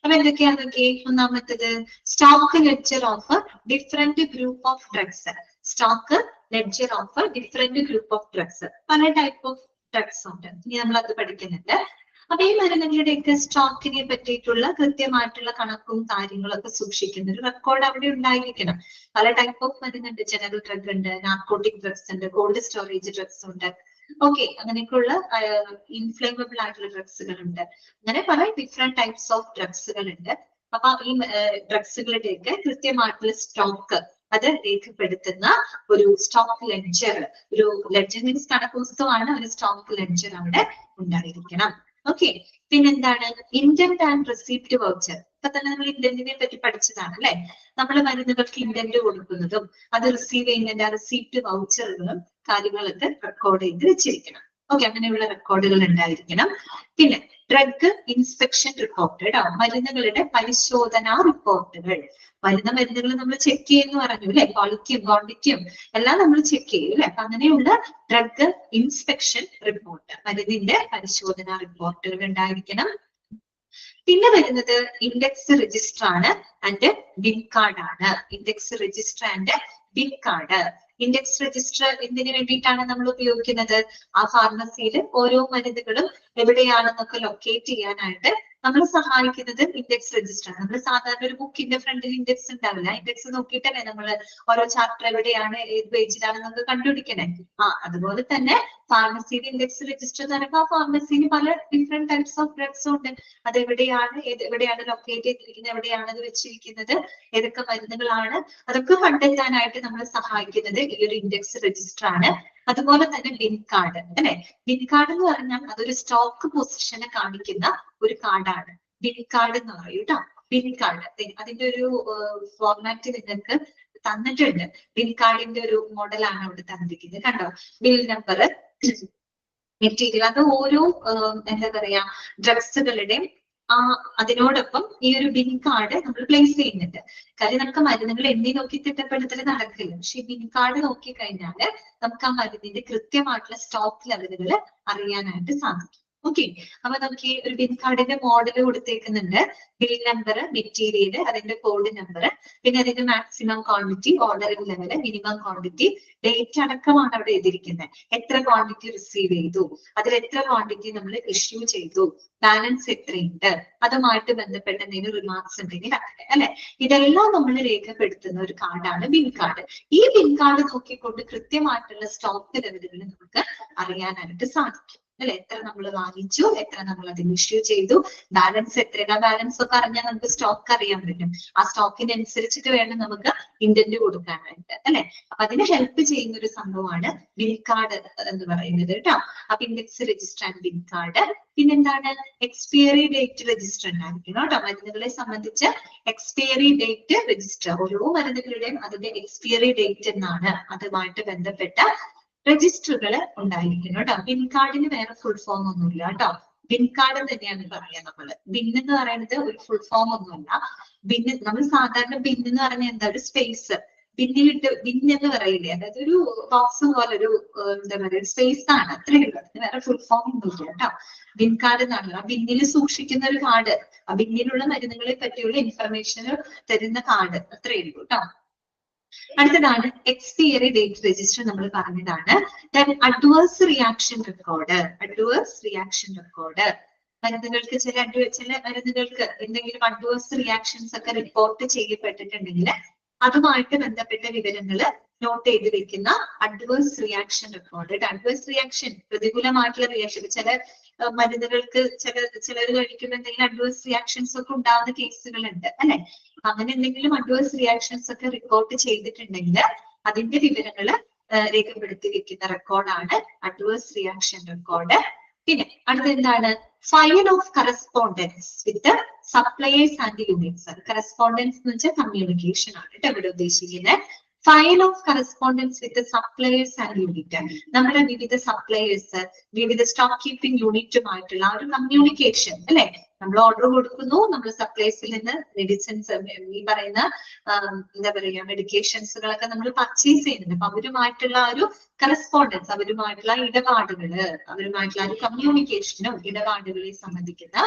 അപ്പൊ എന്തൊക്കെയാണെന്നൊക്കെ? ഒന്നാമത്തത് stock ledger of different group of drugs. Stock ledger of different group of drugs. പല ടൈപ്പ് ഓഫ് ഡ്രഗ്സ് ഉണ്ട്. ഇനി നമ്മൾ അത് പഠിക്കുന്നുണ്ട്. അപ്പൊ ഈ മരുന്നുകളുടെയൊക്കെ സ്റ്റോക്കിനെ പറ്റിയിട്ടുള്ള കൃത്യമായിട്ടുള്ള കണക്കും കാര്യങ്ങളൊക്കെ സൂക്ഷിക്കുന്ന ഒരു റെക്കോർഡ് അവിടെ ഉണ്ടായിരിക്കണം. പല ടൈപ്പ് ഓഫ് മരുന്നുണ്ട്. ജനറൽ ഡ്രഗ് ഉണ്ട്, നാർക്കോട്ടിക് ഡ്രഗ്സ് ഉണ്ട്, കോൾഡ് സ്റ്റോറേജ് ഡ്രഗ്സ് ഉണ്ട്. ഓക്കെ, അങ്ങനെയൊക്കെയുള്ള ഇൻഫ്ലേമബിൾ ആയിട്ടുള്ള ഡ്രഗ്സുകൾ ഉണ്ട്. അങ്ങനെ പല ഡിഫറെന്റ് ടൈപ്സ് ഓഫ് ഡ്രഗ്സുകൾ ഉണ്ട്. അപ്പൊ ഈ ഡ്രഗ്സുകളുടെയൊക്കെ കൃത്യമായിട്ടുള്ള സ്റ്റോക്ക് അത് രേഖപ്പെടുത്തുന്ന ഒരു സ്റ്റോക്ക് ലെഡ്ജർ, ഒരു ലെഡ്ജർ മീൻസ് കണക്ക് പുസ്തകമാണ്, ഒരു സ്റ്റോക്ക് ലെഡ്ജർ അവിടെ ഉണ്ടായിരിക്കണം. ഓക്കെ, പിന്നെന്താണ് ഇന്റന്റ് ആൻഡ് റെസിപ്റ്റ് വൗച്ചർ. ഇപ്പൊ തന്നെ നമ്മൾ ഇന്റന്റിനെ പറ്റി പഠിച്ചതാണ് അല്ലെ? നമ്മൾ മരുന്നുകൾക്ക് ഇന്റന്റ് കൊടുക്കുന്നതും അത് റിസീവ് ചെയ്യുന്നതിന്റെ ആ റെസിപ്റ്റ് വൗച്ചറുകളും കാര്യങ്ങളൊക്കെ റെക്കോർഡ് ചെയ്ത് വെച്ചിരിക്കണം. ഓക്കെ, അങ്ങനെയുള്ള റെക്കോർഡുകൾ ഉണ്ടായിരിക്കണം. പിന്നെ ഡ്രഗ് ഇൻസ്പെക്ഷൻ റിപ്പോർട്ട് കേട്ടോ, മരുന്നുകളുടെ പരിശോധനാ റിപ്പോർട്ടുകൾ. വരുന്ന മരുന്നുകൾ നമ്മൾ ചെക്ക് ചെയ്യുമെന്ന് പറഞ്ഞു അല്ലെ? ക്വാളിറ്റിയും ക്വാണ്ടിറ്റിയും എല്ലാം നമ്മൾ ചെക്ക് ചെയ്യും അല്ലെ? അപ്പൊ അങ്ങനെയുള്ള ഡ്രഗ് ഇൻസ്പെക്ഷൻ റിപ്പോർട്ട്, മരുന്നിന്റെ പരിശോധനാ റിപ്പോർട്ടുകൾ ഉണ്ടായിരിക്കണം. പിന്നെ വരുന്നത് ഇൻഡെക്സ് രജിസ്റ്റർ ആണ് ആൻഡ് ബിൻ കാർഡ് ആണ്. Index register and bin card. Index register എന്തിനു വേണ്ടിയിട്ടാണ് നമ്മൾ ഉപയോഗിക്കുന്നത്? ആ ഫാർമസിയിൽ ഓരോ മരുന്നുകളും എവിടെയാണെന്നൊക്കെ ലൊക്കേറ്റ് ചെയ്യാനായിട്ട് നമ്മളെ സഹായിക്കുന്നത് ഇൻഡെക്സ് രജിസ്റ്റർ ആണ്. നമ്മൾ സാധാരണ ഒരു ബുക്കിന്റെ ഫ്രണ്ടിൽ ഇൻഡെക്സ് ഉണ്ടാവില്ല. ഇൻഡെക്സ് നോക്കിയിട്ടല്ലേ നമ്മൾ ഓരോ ചാപ്റ്റർ എവിടെയാണ് ഏത് പേജിലാണ് നമുക്ക് കണ്ടുപിടിക്കണേ. അതുപോലെ തന്നെ ഫാർമസിയുടെ ഇൻഡെക്സ് രജിസ്റ്റർ എന്ന് പറയുമ്പോൾ ആ ഫാർമസിയിൽ പല ഡിഫറെന്റ് ടൈപ്സ് ഓഫ് ഡ്രഗ്സ് ഉണ്ട്. അത് എവിടെയാണ് എവിടെയാണ് ലൊക്കേറ്റ് ചെയ്തിരിക്കുന്നത്, എവിടെയാണ് അത് വെച്ചിരിക്കുന്നത്, ഏതൊക്കെ മരുന്നുകളാണ്, അതൊക്കെ കണ്ടെത്താനായിട്ട് നമ്മളെ സഹായിക്കുന്നത് ഈ ഒരു ഇൻഡെക്സ് രജിസ്റ്റർ ആണ്. അതുപോലെ തന്നെ ബിൻ കാർഡ് അല്ലെ. ബിൻ കാർഡ് എന്ന് പറഞ്ഞാൽ അതൊരു സ്റ്റോക്ക് പൊസിഷനെ കാണിക്കുന്ന ഒരു കാർഡാണ്. ബിൻ കാർഡ് എന്ന് പറയും കേട്ടോ. ബിൻ കാർഡ് അതിന്റെ ഒരു ഫോർമാറ്റ് നിങ്ങൾക്ക് തന്നിട്ടുണ്ട്. ബിൻ കാർഡിന്റെ ഒരു മോഡലാണ് അവിടെ തന്നിരിക്കുന്നത്. കണ്ടോ, ബിൽ നമ്പർ, മെറ്റീരിയൽ, അത് ഓരോ എന്താ പറയാ ഡ്രഗ്സുകളുടെയും അതിനോടൊപ്പം ഈ ഒരു ബിൻ കാർഡ് നമ്മൾ പ്ലേസ് ചെയ്യുന്നുണ്ട്. കാര്യം നമുക്ക് മരുന്നുകൾ എണ്ണി നോക്കി തിട്ടപ്പെടുത്തൽ നടക്കില്ല. പക്ഷെ ബിൻ കാർഡ് നോക്കി കഴിഞ്ഞാല് നമുക്ക് ആ മരുന്നിന്റെ കൃത്യമായിട്ടുള്ള സ്റ്റോക്ക് ലെവലുകൾ അറിയാനായിട്ട് സാധിക്കും. ഓക്കെ, അപ്പൊ നമുക്ക് ഒരു ബിൻ കാർഡിന്റെ മോഡൽ കൊടുത്തേക്കുന്നുണ്ട്. ബിൽ നമ്പർ, മെറ്റീരിയൽ, അതിന്റെ കോഡ് നമ്പർ, പിന്നെ അതിന്റെ maximum quantity, ordering level, minimum quantity, date അടക്കമാണ് അവിടെ എഴുതിയിരിക്കുന്നത്. എത്ര ക്വാണ്ടിറ്റി റിസീവ് ചെയ്തു, അതിൽ എത്ര ക്വാണ്ടിറ്റി നമ്മൾ ഇഷ്യൂ ചെയ്തു, ബാലൻസ് എത്രയുണ്ട്, അതുമായിട്ട് ബന്ധപ്പെട്ട എന്തെങ്കിലും റിമാർക്സ് ഉണ്ടെങ്കിൽ അങ്ങനെ അല്ലെ. ഇതെല്ലാം നമ്മൾ രേഖപ്പെടുത്തുന്ന ഒരു കാർഡാണ് ബിൻ കാർഡ്. ഈ ബിൻ കാർഡ് നോക്കിക്കൊണ്ട് കൃത്യമായിട്ടുള്ള സ്റ്റോക്ക് ലെവലുകൾ നമുക്ക് അറിയാനായിട്ട് സാധിക്കും അല്ലെ. എത്ര നമ്മൾ വാങ്ങിച്ചു, എത്ര നമ്മൾ അതിന് ഇഷ്യൂ ചെയ്തു, ബാലൻസ് എത്രയാണ്. ബാലൻസ് ഒക്കെ അറിഞ്ഞാൽ നമുക്ക് സ്റ്റോക്ക് അറിയാൻ പറ്റും. ആ സ്റ്റോക്കിനനുസരിച്ചിട്ട് വേണം നമുക്ക് ഇൻഡന്റ് കൊടുക്കാനായിട്ട് അല്ലെ. അപ്പൊ അതിന് ഹെൽപ്പ് ചെയ്യുന്ന ഒരു സംഭവമാണ് ബിൻ കാർഡ് എന്ന് പറയുന്നത് കേട്ടോ. അപ്പൊ index register and bin card. പിന്നെന്താണ്, എക്സ്പയറി ഡേറ്റ് രജിസ്റ്റർ ഉണ്ടായിരിക്കണം കേട്ടോ. മരുന്നുകളെ സംബന്ധിച്ച് എക്സ്പയറി ഡേറ്റ് രജിസ്റ്റർ, ഓരോ മരുന്നുകളുടെയും അതിന്റെ എക്സ്പയറി ഡേറ്റ് എന്നാണ് അതുമായിട്ട് ബന്ധപ്പെട്ട രജിസ്റ്ററുകൾ ഉണ്ടായിരിക്കുന്നു കേട്ടോ. ബിൻ കാർഡിന് വേറെ ഫുൾ ഫോം ഒന്നുമില്ല കേട്ടോ. ബിൻ കാർഡ് തന്നെയാണ് പറയാ നമ്മള്. ബിൻ എന്ന് പറയുന്നത് ഒരു ഫുൾ ഫോം ഒന്നുമല്ല. ബിൻ നമ്മൾ സാധാരണ ബിൻ എന്ന് പറഞ്ഞാൽ എന്താ, ഒരു സ്പേസ് ബിന്നിലിട്ട് ബിൻ എന്ന് പറയില്ലേ, അതായത് ഒരു ബോക്സ് പോലെ ഒരു എന്താ പറയുക സ്പേസ് ആണ്, അത്രയേ ഉള്ളൂ. അതിന് വേറെ ഫുൾ ഫോം ഒന്നുമില്ല കേട്ടോ. ബിൻ കാർഡ് എന്നാണ് ആ ബിന്നിൽ സൂക്ഷിക്കുന്ന ഒരു കാർഡ്, ആ ബിന്നിലുള്ള മരുന്നുകളെ പറ്റിയുള്ള ഇൻഫർമേഷൻ തരുന്ന കാർഡ്, അത്രയേ ഉള്ളൂ കേട്ടോ. അടുത്തതാണ് എക്സ്പയറി ഡേറ്റ് രജിസ്റ്റർ. നമ്മൾ പറഞ്ഞതാണ്. Adverse reaction record. Adverse reaction record മരുന്നുകൾക്ക് ചില മരുന്നുകൾക്ക് എന്തെങ്കിലും അഡ്വേഴ്സ് റിയാക്ഷൻസ് ഒക്കെ റിപ്പോർട്ട് ചെയ്യപ്പെട്ടിട്ടുണ്ടെങ്കിൽ അതുമായിട്ട് ബന്ധപ്പെട്ട വിവരങ്ങൾ നോട്ട് ചെയ്ത് വെക്കുന്ന adverse reaction record. Adverse reaction, പ്രതികൂലമായിട്ടുള്ള റിയാക്ഷൻ, ചില മരുന്നുകൾക്ക് ചിലർ കഴിക്കുമ്പോൾ എന്തെങ്കിലും അഡ്വേഴ്സ് റിയാക്ഷൻസ് ഒക്കെ ഉണ്ടാകുന്ന കേസുകളുണ്ട് അല്ലെ. അങ്ങനെ എന്തെങ്കിലും അഡ്വേഴ്സ് റിയാക്ഷൻസ് ഒക്കെ റിപ്പോർട്ട് ചെയ്തിട്ടുണ്ടെങ്കിൽ അതിന്റെ വിവരങ്ങൾ രേഖപ്പെടുത്തി വെക്കുന്ന റെക്കോർഡാണ് അഡ്വേഴ്സ് റിയാക്ഷൻ റെക്കോർഡ്. പിന്നെ അടുത്ത എന്താണ്, file of correspondence with suppliers and units. Correspondence എന്ന് വെച്ചാൽ കമ്മ്യൂണിക്കേഷൻ ആണ് കേട്ടോ ഇവിടെ ഉദ്ദേശിക്കുന്നത്. File of correspondence with suppliers and unit. നമ്മുടെ വിവിധ സപ്ലയേഴ്സ്, വിവിധ സ്റ്റോക്ക് കീപ്പിംഗ് യൂണിറ്റുമായിട്ടുള്ള ആ ഒരു കമ്മ്യൂണിക്കേഷൻ അല്ലെ. നമ്മൾ ഓർഡർ കൊടുക്കുന്നു, നമ്മൾ സപ്ലൈസിൽ നിന്ന് മെഡിസിൻസ്, ഈ പറയുന്ന എന്താ പറയുക മെഡിക്കേഷൻസുകളൊക്കെ നമ്മൾ പർച്ചേസ് ചെയ്യുന്നുണ്ട്. അപ്പൊ അവരുമായിട്ടുള്ള ഒരു കറസ്പോണ്ടൻസ്, അവരുമായിട്ടുള്ള ഇടപാടുകള്, അവരുമായിട്ടുള്ള ഒരു കമ്മ്യൂണിക്കേഷനും ഇടപാടുകളെ സംബന്ധിക്കുന്ന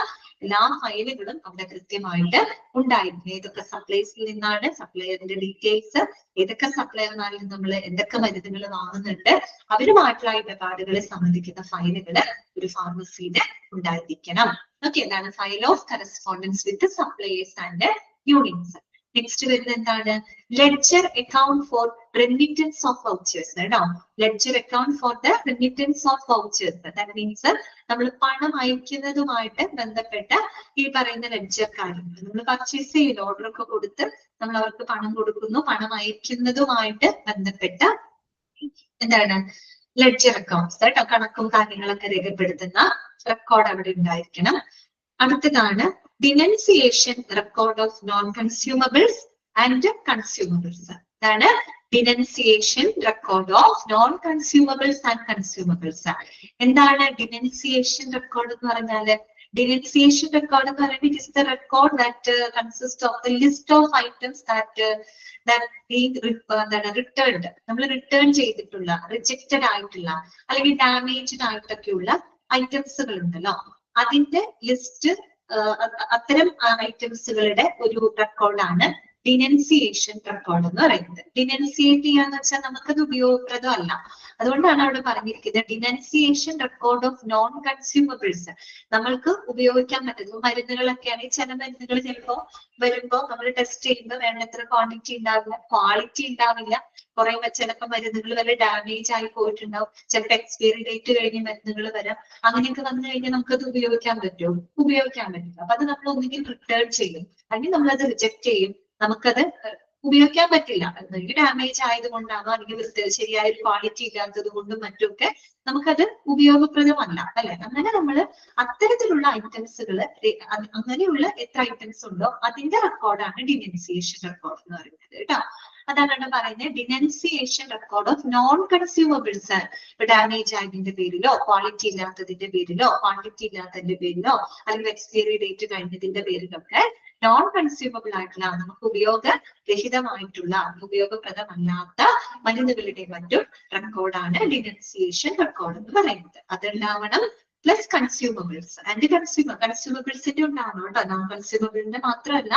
എല്ലാ ഫയലുകളും അവിടെ കൃത്യമായിട്ട് ഉണ്ടായിരുന്നു. ഏതൊക്കെ സപ്ലൈസിൽ നിന്നാണ്, സപ്ലയറിന്റെ ഡീറ്റെയിൽസ്, ഏതൊക്കെ സപ്ലയർമാരിൽ നമ്മൾ എന്തൊക്കെ മരുന്നുകൾ വാങ്ങുന്നുണ്ട്, അവരുമായിട്ടുള്ള ഇടപാടുകളെ സംബന്ധിക്കുന്ന ഫയലുകള് ഒരു ഫാർമസിയുടെ ഉണ്ടായിരിക്കണം. ഓക്കെ, അതാണ് file of correspondence with suppliers and units. Next വരുന്നത് എന്താണ്, ledger account for remittance of vouchers കേട്ടോ. Ledger account for the remittance of vouchers. That means നമ്മൾ പണം അയക്കുന്നതുമായിട്ട് ബന്ധപ്പെട്ട ഈ പറയുന്ന ലെഡ്ജർ കാര്യങ്ങൾ നമ്മൾ പർച്ചേസ് ചെയ്യില്ല, ഓർഡർ ഒക്കെ കൊടുത്ത് നമ്മൾ അവർക്ക് പണം കൊടുക്കുന്നു, പണം അയക്കുന്നതുമായിട്ട് ബന്ധപ്പെട്ട എന്താണ് ലെഡ്ജർ അക്കൗണ്ട്സ് കേട്ടോ. കണക്കും കാര്യങ്ങളൊക്കെ രേഖപ്പെടുത്തുന്ന റെക്കോർഡ് അവിടെ ഉണ്ടായിരിക്കണം. അടുത്തതാണ് denunciation record of non consumables and consumables. അതാണ് denunciation record of non consumables and consumables. എന്താണ് ഡിനൻസിയേഷൻ റെക്കോർഡ് എന്ന് പറഞ്ഞാല്? ഡിനൻസിയേഷൻ റെക്കോർഡ് എന്ന് പറയുമ്പോൾ it is the record that consist of the list of items that returned, നമ്മൾ return ചെയ്തിട്ടുള്ള, rejected ആയിട്ടുള്ള അല്ലെങ്കിൽ ഡാമേജ്ഡ് ആയിട്ടൊക്കെയുള്ള ഐറ്റംസുകൾ ഉണ്ടല്ലോ, അതിന്റെ ലിസ്റ്റ്, അത്തരം ഐറ്റംസുകളുടെ ഒരു റെക്കോർഡാണ് ഡിനൻസിയേഷൻ റെക്കോർഡ് എന്ന് പറയുന്നത്. ഡിനൻസിയേറ്റ് ചെയ്യാന്ന് വെച്ചാൽ നമുക്കത് ഉപയോഗപ്രദമല്ല. അതുകൊണ്ടാണ് അവിടെ പറഞ്ഞിരിക്കുന്നത് ഡിനൻസിയേഷൻ റെക്കോർഡ് ഓഫ് നോൺ കൺസ്യൂമബിൾസ്. നമ്മൾക്ക് ഉപയോഗിക്കാൻ പറ്റുന്ന മരുന്നുകളൊക്കെയാണ്. ചില മരുന്നുകൾ ചിലപ്പോൾ വരുമ്പോൾ നമ്മൾ ടെസ്റ്റ് ചെയ്യുമ്പോൾ വേണ്ടത്ര ക്വാണ്ടിറ്റി ഉണ്ടാവില്ല, ക്വാളിറ്റി ഉണ്ടാവില്ല. കുറെ ചിലപ്പോൾ മരുന്നുകൾ വല്ല ഡാമേജ് ആയി പോയിട്ടുണ്ടാവും, ചിലപ്പോൾ എക്സ്പയറി ഡേറ്റ് കഴിഞ്ഞ മരുന്നുകൾ വരാം. അങ്ങനെയൊക്കെ വന്നു കഴിഞ്ഞാൽ നമുക്കത് ഉപയോഗിക്കാൻ പറ്റുമോ? ഉപയോഗിക്കാൻ പറ്റില്ല. അപ്പൊ അത് നമ്മൾ ഒന്നുകിൽ റിട്ടേൺ ചെയ്യും, അല്ലെങ്കിൽ നമ്മളത് റിജക്ട് ചെയ്യും. നമുക്കത് ഉപയോഗിക്കാൻ പറ്റില്ല. അല്ലെങ്കിൽ ഡാമേജ് ആയതുകൊണ്ടാണോ, അല്ലെങ്കിൽ ശരിയായ ഒരു ക്വാളിറ്റി ഇല്ലാത്തത് കൊണ്ടും മറ്റുമൊക്കെ നമുക്കത് ഉപയോഗപ്രദമല്ല, അല്ലെ? അങ്ങനെ നമ്മൾ അത്തരത്തിലുള്ള ഐറ്റംസുകൾ, അങ്ങനെയുള്ള എത്ര ഐറ്റംസ് ഉണ്ടോ അതിന്റെ റെക്കോർഡാണ് ഡിനൻസിയേഷൻ റെക്കോർഡ് എന്ന് പറയുന്നത് കേട്ടോ. അതാണ് പറയുന്നത് ഡിനൻസിയേഷൻ റെക്കോർഡ് ഓഫ് നോൺ കൺസ്യൂമബിൾസ്. ഇപ്പൊ ഡാമേജ് ആയതിന്റെ പേരിലോ, ക്വാളിറ്റി ഇല്ലാത്തതിന്റെ പേരിലോ, ക്വാണ്ടിറ്റി ഇല്ലാത്തതിന്റെ പേരിലോ, അല്ലെങ്കിൽ എക്സ്പയറി ഡേറ്റ് കഴിഞ്ഞതിന്റെ പേരിലൊക്കെ നോൺ കൺസ്യൂമബിൾ ആയിട്ടുള്ള, നമുക്ക് ഉപയോഗരഹിതമായിട്ടുള്ള, ഉപയോഗപ്രദമല്ലാത്ത മരുന്നുകളുടെ മറ്റും റെക്കോർഡാണ് ഡിനൻസിയേഷൻ റെക്കോർഡ് എന്ന് പറയുന്നത്. അതുണ്ടാവണം. പ്ലസ് കൺസ്യൂമബിൾസ് ആൻഡ് കൺസ്യൂമബിൾസിന്റെ ഉണ്ടാവണം കേട്ടോ. നോൺ കൺസ്യൂമബിളിന്റെ മാത്രമല്ല,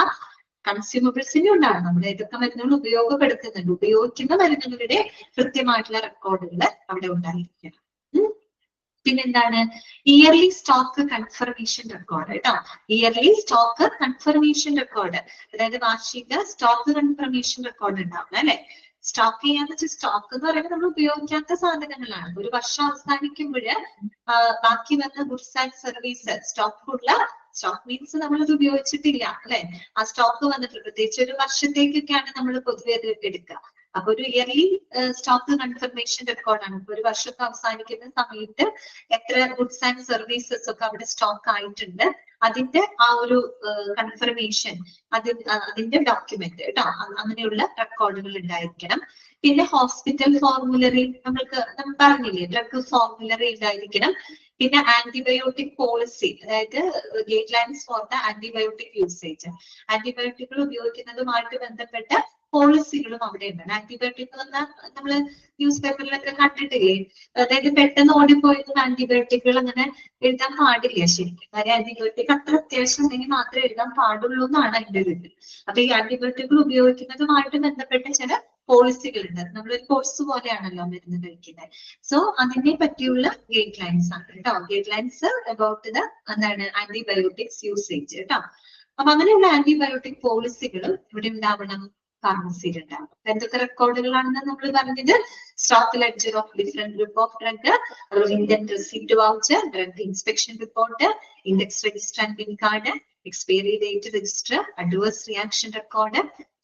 കൺസ്യൂമബിൾസിന്റെ ഉണ്ടാവണം. നമ്മൾ ഏതൊക്കെ മരുന്നുകൾ ഉപയോഗപ്പെടുത്തുന്നുണ്ട്, ഉപയോഗിക്കുന്ന മരുന്നുകളുടെ കൃത്യമായിട്ടുള്ള റെക്കോർഡുകൾ അവിടെ ഉണ്ടായിരിക്കണം. പിന്നെന്താണ്? ഇയർലി സ്റ്റോക്ക് കൺഫർമേഷൻ റെക്കോർഡ് കേട്ടോ. ഇയർലി സ്റ്റോക്ക് കൺഫർമേഷൻ റെക്കോർഡ്, അതായത് വാർഷിക സ്റ്റോക്ക് കൺഫർമേഷൻ റെക്കോർഡ് ഉണ്ടാവണം, അല്ലെ? സ്റ്റോക്ക് ചെയ്യാന്ന് വെച്ചാൽ, സ്റ്റോക്ക് എന്ന് പറയുമ്പോൾ നമ്മൾ ഉപയോഗിക്കാത്ത സാധനങ്ങളാണ്. ഒരു വർഷം അവസാനിക്കുമ്പോൾ ബാക്കി വന്ന ഗുഡ്സ് ആൻഡ് സർവീസ് സ്റ്റോക്കുള്ള, സ്റ്റോക്ക് മീൻസ് നമ്മളത് ഉപയോഗിച്ചിട്ടില്ല, അല്ലെ? ആ സ്റ്റോക്ക് വന്നിട്ട് പ്രത്യേകിച്ച് ഒരു വർഷത്തേക്കൊക്കെയാണ് നമ്മൾ പൊതുവെ അത് എടുക്കുക. അപ്പൊ ഒരു ഇയർലി സ്റ്റോക്ക് കൺഫർമേഷൻ റെക്കോർഡാണ്. ഇപ്പൊ ഒരു വർഷമൊക്കെ അവസാനിക്കുന്ന സമയത്ത് എത്ര ഗുഡ്സ് ആൻഡ് സർവീസസ് ഒക്കെ അവിടെ സ്റ്റോക്ക് ആയിട്ടുണ്ട്, അതിന്റെ ആ ഒരു കൺഫർമേഷൻ, അതിന്റെ ഡോക്യുമെന്റ് കേട്ടോ. അങ്ങനെയുള്ള റെക്കോർഡുകൾ ഉണ്ടായിരിക്കണം. പിന്നെ ഹോസ്പിറ്റൽ ഫോർമുലറി, നമ്മൾ പറഞ്ഞില്ലേ, ഡ്രഗ് ഫോർമുലറി ഉണ്ടായിരിക്കണം. പിന്നെ ആന്റിബയോട്ടിക് പോളിസി, അതായത് guidelines for the antibiotic usage. ആന്റിബയോട്ടിക്കുകൾ ഉപയോഗിക്കുന്നതുമായിട്ട് ബന്ധപ്പെട്ട പോളിസികളും അവിടെ ഉണ്ട്. ആന്റിബയോട്ടിക് പറഞ്ഞാൽ നമ്മള് ന്യൂസ് പേപ്പറിലൊക്കെ കണ്ടിട്ടില്ലേ, അതായത് പെട്ടെന്ന് ഓടിപ്പോയിരുന്ന ആന്റിബയോട്ടിക്കുകൾ അങ്ങനെ എഴുതാൻ പാടില്ല ശരിക്കും. കാര്യം ആന്റിബയോട്ടിക് അത്ര അത്യാവശ്യം ഉണ്ടെങ്കിൽ മാത്രമേ എഴുതാൻ പാടുള്ളൂ എന്നാണ് അതിന്റെ ഒരു ഇത്. അപ്പൊ ഈ ആന്റിബയോട്ടിക്കുകൾ ഉപയോഗിക്കുന്നതുമായിട്ട് ബന്ധപ്പെട്ട ചില പോളിസികൾ ഉണ്ട്. നമ്മളൊരു കോഴ്സ് പോലെയാണല്ലോ മരുന്ന് കഴിക്കുന്നത്. സോ അതിനെ പറ്റിയുള്ള ഗൈഡ് ലൈൻസ് ആണ് കേട്ടോ. ഗൈഡ് ലൈൻസ് അബൌട്ട് ദ എന്താണ് ആന്റിബയോട്ടിക്സ് യൂസേജ് കേട്ടോ. അപ്പൊ അങ്ങനെയുള്ള ആന്റിബയോട്ടിക് പോളിസികളും ഇവിടെ ഉണ്ടാവണം, ഫാർമസിയിൽ ഉണ്ടാവും. എന്തൊക്കെ റെക്കോർഡുകളാണെന്ന് നമ്മൾ പറഞ്ഞത്? Stock ledger of different group of drug, Indian receipt voucher, drug inspection report, index register and pin card, expiry date register, adverse reaction record,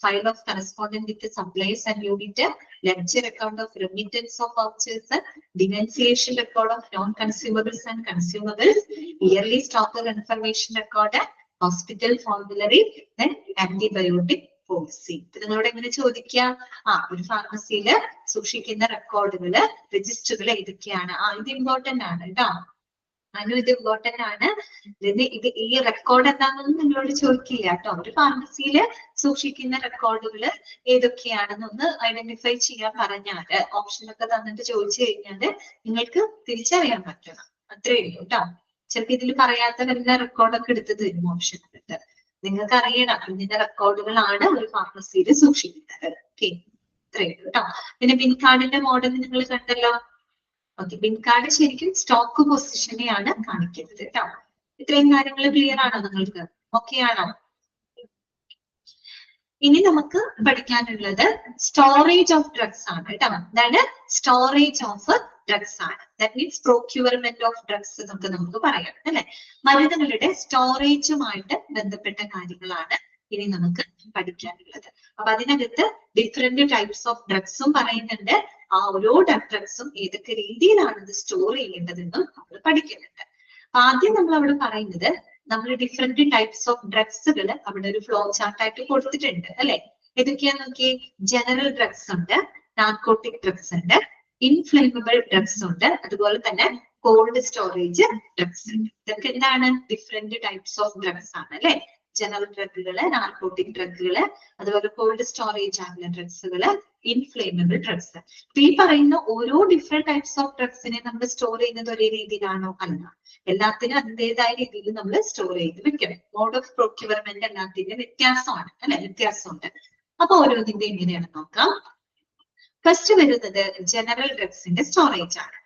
file of correspondence with the suppliers and unit, ledger account of remittance of vouchers, denunciation record of non-consumables and consumables, yearly stock confirmation record, hospital formulary, then antibiotic policy. നിങ്ങളോട് എങ്ങനെ ചോദിക്കാം? ഒരു ഫാർമസിയില് സൂക്ഷിക്കുന്ന റെക്കോർഡുകള്, രജിസ്റ്ററുകൾ ഏതൊക്കെയാണ്? ഇത് important ആണ് കേട്ടോ. ഇത് ഇമ്പോർട്ടന്റ് ആണ്. ഈ റെക്കോർഡ് എന്താണെന്നൊന്നും നിങ്ങളോട് ചോദിക്കില്ല കേട്ടോ. ഒരു ഫാർമസിയില് സൂക്ഷിക്കുന്ന റെക്കോർഡുകൾ ഏതൊക്കെയാണെന്നൊന്ന് ഐഡന്റിഫൈ ചെയ്യാൻ പറഞ്ഞാല്, ഓപ്ഷനൊക്കെ തന്നിട്ട് ചോദിച്ചു കഴിഞ്ഞാല് നിങ്ങൾക്ക് തിരിച്ചറിയാൻ പറ്റണം. അത്രേ ഉള്ളൂ കേട്ടോ. ചിലപ്പോ ഇതിൽ പറയാത്ത വല്ല റെക്കോർഡൊക്കെ എടുത്ത് തരും ഓപ്ഷൻ എടുത്ത്. നിങ്ങൾക്ക് അറിയണം ഇതിന്റെ റെക്കോർഡുകളാണ് ഒരു ഫാർമസിയിൽ സൂക്ഷിക്കുന്നത്. ഓക്കെ, ഇത്രേ ഉള്ളൂ കേട്ടോ. പിന്നെ പിൻ കാർഡിന്റെ മോഡൽ നിങ്ങൾ കണ്ടല്ലോ. ഓക്കെ, പിൻ കാർഡ് ശരിക്കും സ്റ്റോക്ക് പൊസിഷനെയാണ് കാണിക്കുന്നത് കേട്ടോ. ഇത്രയും കാര്യങ്ങൾ ക്ലിയർ ആണോ നിങ്ങൾക്ക്? ഓക്കെ ആണോ? ഇനി നമുക്ക് പഠിക്കാനുള്ളത് സ്റ്റോറേജ് ഓഫ് ഡ്രഗ്സ് ആണ് കേട്ടോ. അതാണ് സ്റ്റോറേജ് ഓഫ് ഡ്രഗ്സ് ആണ്. That means procurement of drugs എന്നൊക്കെ നമുക്ക് പറയാം അല്ലെ. മരുന്നുകളുടെ സ്റ്റോറേജുമായിട്ട് ബന്ധപ്പെട്ട കാര്യങ്ങളാണ് ഇനി നമുക്ക് പഠിക്കാനുള്ളത്. അപ്പൊ അതിനകത്ത് ഡിഫറെന്റ് ടൈപ്സ് ഓഫ് ഡ്രഗ്സും പറയുന്നുണ്ട്. ആ ഓരോ ഡ്രഗ്സും ഏതൊക്കെ രീതിയിലാണ് ഇത് സ്റ്റോർ ചെയ്യേണ്ടതെന്നും നമ്മൾ പഠിക്കുന്നുണ്ട്. ആദ്യം നമ്മൾ അവിടെ പറയുന്നത്, നമ്മൾ ഡിഫറെന്റ് ടൈപ്സ് ഓഫ് ഡ്രഗ്സുകൾ അവിടെ ഒരു ഫ്ലോ ചാർട്ട് ആയിട്ട് കൊടുത്തിട്ടുണ്ട് അല്ലെ. ഏതൊക്കെയാന്ന് നോക്കിയേ. ജനറൽ ഡ്രഗ്സ് ഉണ്ട്, നാർക്കോട്ടിക് ഡ്രഗ്സ് ഉണ്ട്, ഇൻഫ്ലേമബിൾ ഡ്രഗ്സ് ഉണ്ട്, അതുപോലെ തന്നെ കോൾഡ് സ്റ്റോറേജ് ഡ്രഗ്സ് ഉണ്ട്. ഇതൊക്കെ എന്താണ്? ഡിഫറെന്റ് ടൈപ്സ് ഓഫ് ഡ്രഗ്സ് ആണ് അല്ലെ. ജനറൽ ഡ്രഗുകള്, നാർക്കോട്ടിക് ഡ്രഗുകള്, അതുപോലെ കോൾഡ് സ്റ്റോറേജ് ആയിട്ടുള്ള ഡ്രഗ്സുകള്, ഇൻഫ്ലേമബിൾ ഡ്രഗ്സ്. ഈ പറയുന്ന ഓരോ ഡിഫറെന്റ് ടൈപ്സ് ഓഫ് ഡ്രഗ്സിനെ നമ്മൾ സ്റ്റോർ ചെയ്യുന്നത് ഒരേ രീതിയിലാണോ? അല്ല. എല്ലാത്തിനും അതിൻ്റെതായ രീതിയിൽ നമ്മൾ സ്റ്റോർ ചെയ്ത് വെക്കണം. മോഡ് ഓഫ് പ്രൊക്യൂർമെന്റ് എല്ലാത്തിന്റെ വ്യത്യാസമാണ് അല്ലെ, വ്യത്യാസമുണ്ട്. അപ്പൊ ഓരോന്നിന്റെ എങ്ങനെയാണ് നോക്കാം. ഫസ്റ്റ് വരുന്നത് ജനറൽ ഡ്രഗ്സിന്റെ സ്റ്റോറേജ് ആണ്.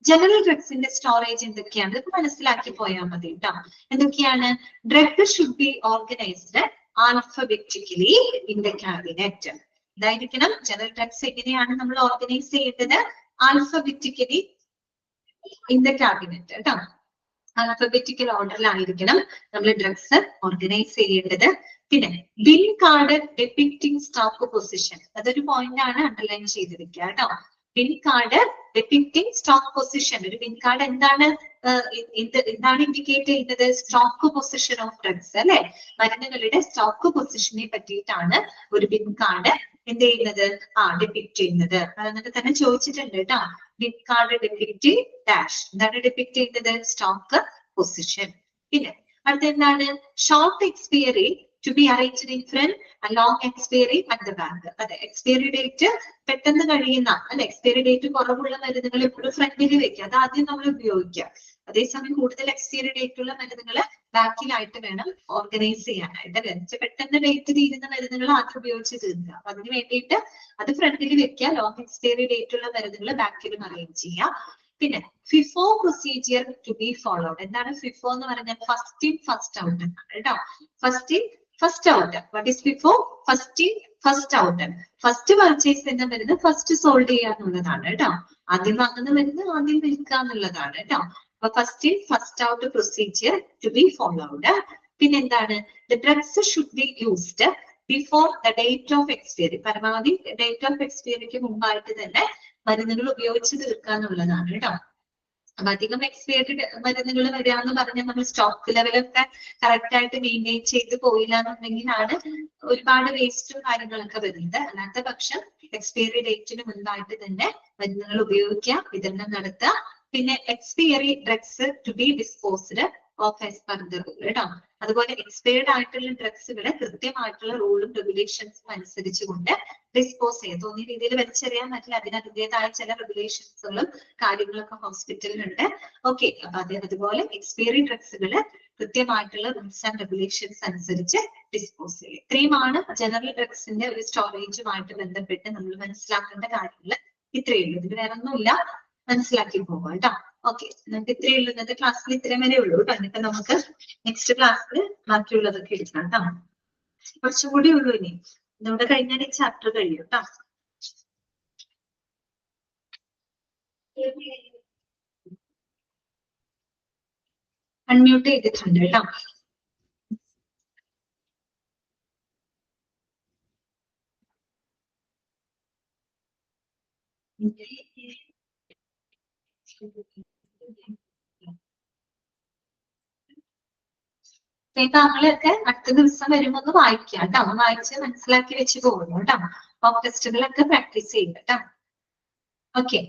ജനറൽ ഡ്രഗ്സിന്റെ സ്റ്റോറേജ് എന്തൊക്കെയാണ് ഇത് മനസ്സിലാക്കി പോയാൽ മതി കേട്ടോ. എന്തൊക്കെയാണ്? Drug should be organised alphabetically in the cabinet. ഇതായിരിക്കണം ജനറൽ ഡ്രഗ്സ് എങ്ങനെയാണ് നമ്മൾ ഓർഗനൈസ് ചെയ്യേണ്ടത്? ആൽഫബറ്റിക്കലി ഇൻ ദ ക്യാബിനറ്റ് കേട്ടോ. ആൽഫബറ്റിക്കൽ ഓർഡറിലായിരിക്കണം നമ്മൾ ഡ്രഗ്സ് ഓർഗനൈസ് ചെയ്യേണ്ടത്. പിന്നെ bin card depicting stock position, അതൊരു പോയിന്റ് ആണ്, അണ്ടർലൈൻ ചെയ്ത് വെക്കുക കേട്ടോ. Bin card depicting stock position. ഒരു ബിൻ കാർഡ് എന്താണ് ഇൻഡിക്കേറ്റ് ചെയ്യുന്നത്? സ്റ്റോക്ക് പൊസിഷൻ ഓഫ് ഡ്രഗ്സ് അല്ലെ, മരുന്നുകളുടെ സ്റ്റോക്ക് പൊസിഷനെ പറ്റിയിട്ടാണ് ഒരു ബിൻ കാർഡ് എന്ത് ചെയ്യുന്നത്? ഡെപിക്റ്റ് ചെയ്യുന്നത്. എന്നിട്ട് തന്നെ ചോദിച്ചിട്ടുണ്ട് കേട്ടോ. ബിൻ കാർഡ് ഡെപിക്റ്റ് ഡാഷ്, എന്താണ് ഡെപിക്റ്റ് ചെയ്യുന്നത്? Stock position. പിന്നെ അടുത്ത എന്താണ്? Short expiry to be arranged in front and long expiry at the back. അതെ, എക്സ്പയറി ഡേറ്റ് പെട്ടെന്ന് കഴിയുന്ന അല്ലെ, എക്സ്പയറി ഡേറ്റ് കുറവുള്ള മരുന്നുകൾ എപ്പോഴും ഫ്രണ്ടിൽ വെക്കുക, അത് ആദ്യം നമ്മൾ ഉപയോഗിക്കുക. അതേസമയം കൂടുതൽ എക്സ്പയറി ഡേറ്റ് ഉള്ള മരുന്നുകൾ ബാക്കിലായിട്ട് വേണം ഓർഗനൈസ് ചെയ്യാനായിട്ട് അല്ലെ. പെട്ടെന്ന് ഡേറ്റ് തീരുന്ന മരുന്നുകൾ ആദ്യം ഉപയോഗിച്ച് തീർക്കുക. അപ്പൊ അതിന് വേണ്ടിയിട്ട് അത് ഫ്രണ്ടിൽ വെക്കുക, ലോങ് എക്സ്പയറി ഡേറ്റ് ഉള്ള മരുന്നുകൾ ബാക്കിലും അറേഞ്ച് ചെയ്യുക. പിന്നെ FIFO procedure to be followed. എന്താണ് ഫിഫോ എന്ന് പറഞ്ഞാൽ? ഫസ്റ്റ് ഇൻ ഫസ്റ്റ് ഔട്ട് എന്നാണ് കേട്ടോ. First in first out. What is FIFO? First in first out. First purchase ചെയ്യുന്ന മരുന്ന് ഫസ്റ്റ് സോൾഡ് ചെയ്യുക എന്നുള്ളതാണ് കേട്ടോ. ആദ്യം വാങ്ങുന്ന മരുന്ന് ആദ്യം വിൽക്കുക എന്നുള്ളതാണ് കേട്ടോ. അപ്പൊ first in first out procedure to be followed. പിന്നെന്താണ്? The drugs should be used before the date of expiry. പരമാവധി ഡേറ്റ് ഓഫ് എക്സ്പയറിക്ക് മുമ്പായിട്ട് തന്നെ മരുന്നുകൾ ഉപയോഗിച്ച് തീർക്കുക എന്നുള്ളതാണ് കേട്ടോ. അപ്പൊ അധികം എക്സ്പയർഡ് മരുന്നുകൾ വരികയെന്ന് പറഞ്ഞാൽ നമ്മൾ സ്റ്റോക്ക് ലെവലൊക്കെ കറക്റ്റ് ആയിട്ട് മെയിൻറ്റെയിൻ ചെയ്ത് പോയില്ല എന്നുണ്ടെങ്കിലാണ് ഒരുപാട് വേസ്റ്റും കാര്യങ്ങളൊക്കെ വരുന്നത്. അല്ലാത്ത പക്ഷം എക്സ്പയറി ഡേറ്റിന് മുൻപായിട്ട് തന്നെ മരുന്നുകൾ ഉപയോഗിക്കുക, വിതരണം നടത്തുക. പിന്നെ expiry drugs to be disposed of as per the rule കേട്ടോ. അതുപോലെ എക്സ്പയർഡ് ആയിട്ടുള്ള ഡ്രഗ്സുകളെ കൃത്യമായിട്ടുള്ള റൂളും റെഗുലേഷൻസും അനുസരിച്ചുകൊണ്ട് ഡിസ്പോസ് ചെയ്യുക. തോന്നിയ രീതിയിൽ വലിച്ചെറിയാൻ പറ്റില്ല, അതിന് അതിൻ്റെതായ ചില റെഗുലേഷൻസുകളും കാര്യങ്ങളൊക്കെ ഹോസ്പിറ്റലിലുണ്ട്. ഓക്കെ, അപ്പൊ അതുപോലെ എക്സ്പയറി ഡ്രഗ്സുകള് കൃത്യമായിട്ടുള്ള റൂൾസ് ആൻഡ് റെഗുലേഷൻസ് അനുസരിച്ച് ഡിസ്പോസ് ചെയ്യും. ഇത്രയുമാണ് ജനറൽ ഡ്രഗ്സിന്റെ ഒരു സ്റ്റോറേജുമായിട്ട് ബന്ധപ്പെട്ട് നമ്മൾ മനസ്സിലാക്കേണ്ട കാര്യങ്ങൾ. ഇത്രയേ ഉള്ളൂ, ഇതിൽ വേറെ ഒന്നുമില്ല, മനസ്സിലാക്കി പോകാം കേട്ടോ. ഓക്കെ, നമുക്ക് ഇത്രയേ ഉള്ളൂ ഇന്നത്തെ ക്ലാസ്സിൽ, ഇത്രയും വരെ ഉള്ളൂ. എന്നിട്ട് നമുക്ക് നെക്സ്റ്റ് ക്ലാസ്സിൽ ബാക്കിയുള്ളതൊക്കെ എടുക്കാം കേട്ടോ. കുറച്ചും കൂടി ഉള്ളൂ ഇനി, ഇതോടെ കഴിഞ്ഞാൽ ഈ ചാപ്റ്റർ കഴിയും കേട്ടോ. അൺമ്യൂട്ട് ചെയ്തിട്ടുണ്ട് കേട്ടോ. താങ്കളൊക്കെ അടുത്ത ദിവസം വരുമ്പോ ഒന്ന് വായിക്കാം കേട്ടോ. ഒന്ന് വായിച്ച് മനസ്സിലാക്കി വെച്ച് പോകുന്നു കേട്ടോ. മോക്ക് ടെസ്റ്റുകളൊക്കെ പ്രാക്ടീസ് ചെയ്യും കേട്ടോ. ഓക്കെ,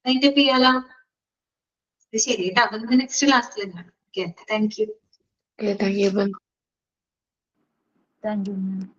അതിന്റെ ചെയ്യാലോ. ഇത് ശരി കേട്ടോ. അപ്പൊ നമുക്ക് നെക്സ്റ്റ് ക്ലാസ്സിൽ കാണാം. Okay, thank you. Okay, thank you, ma'am. Thank you, ma'am.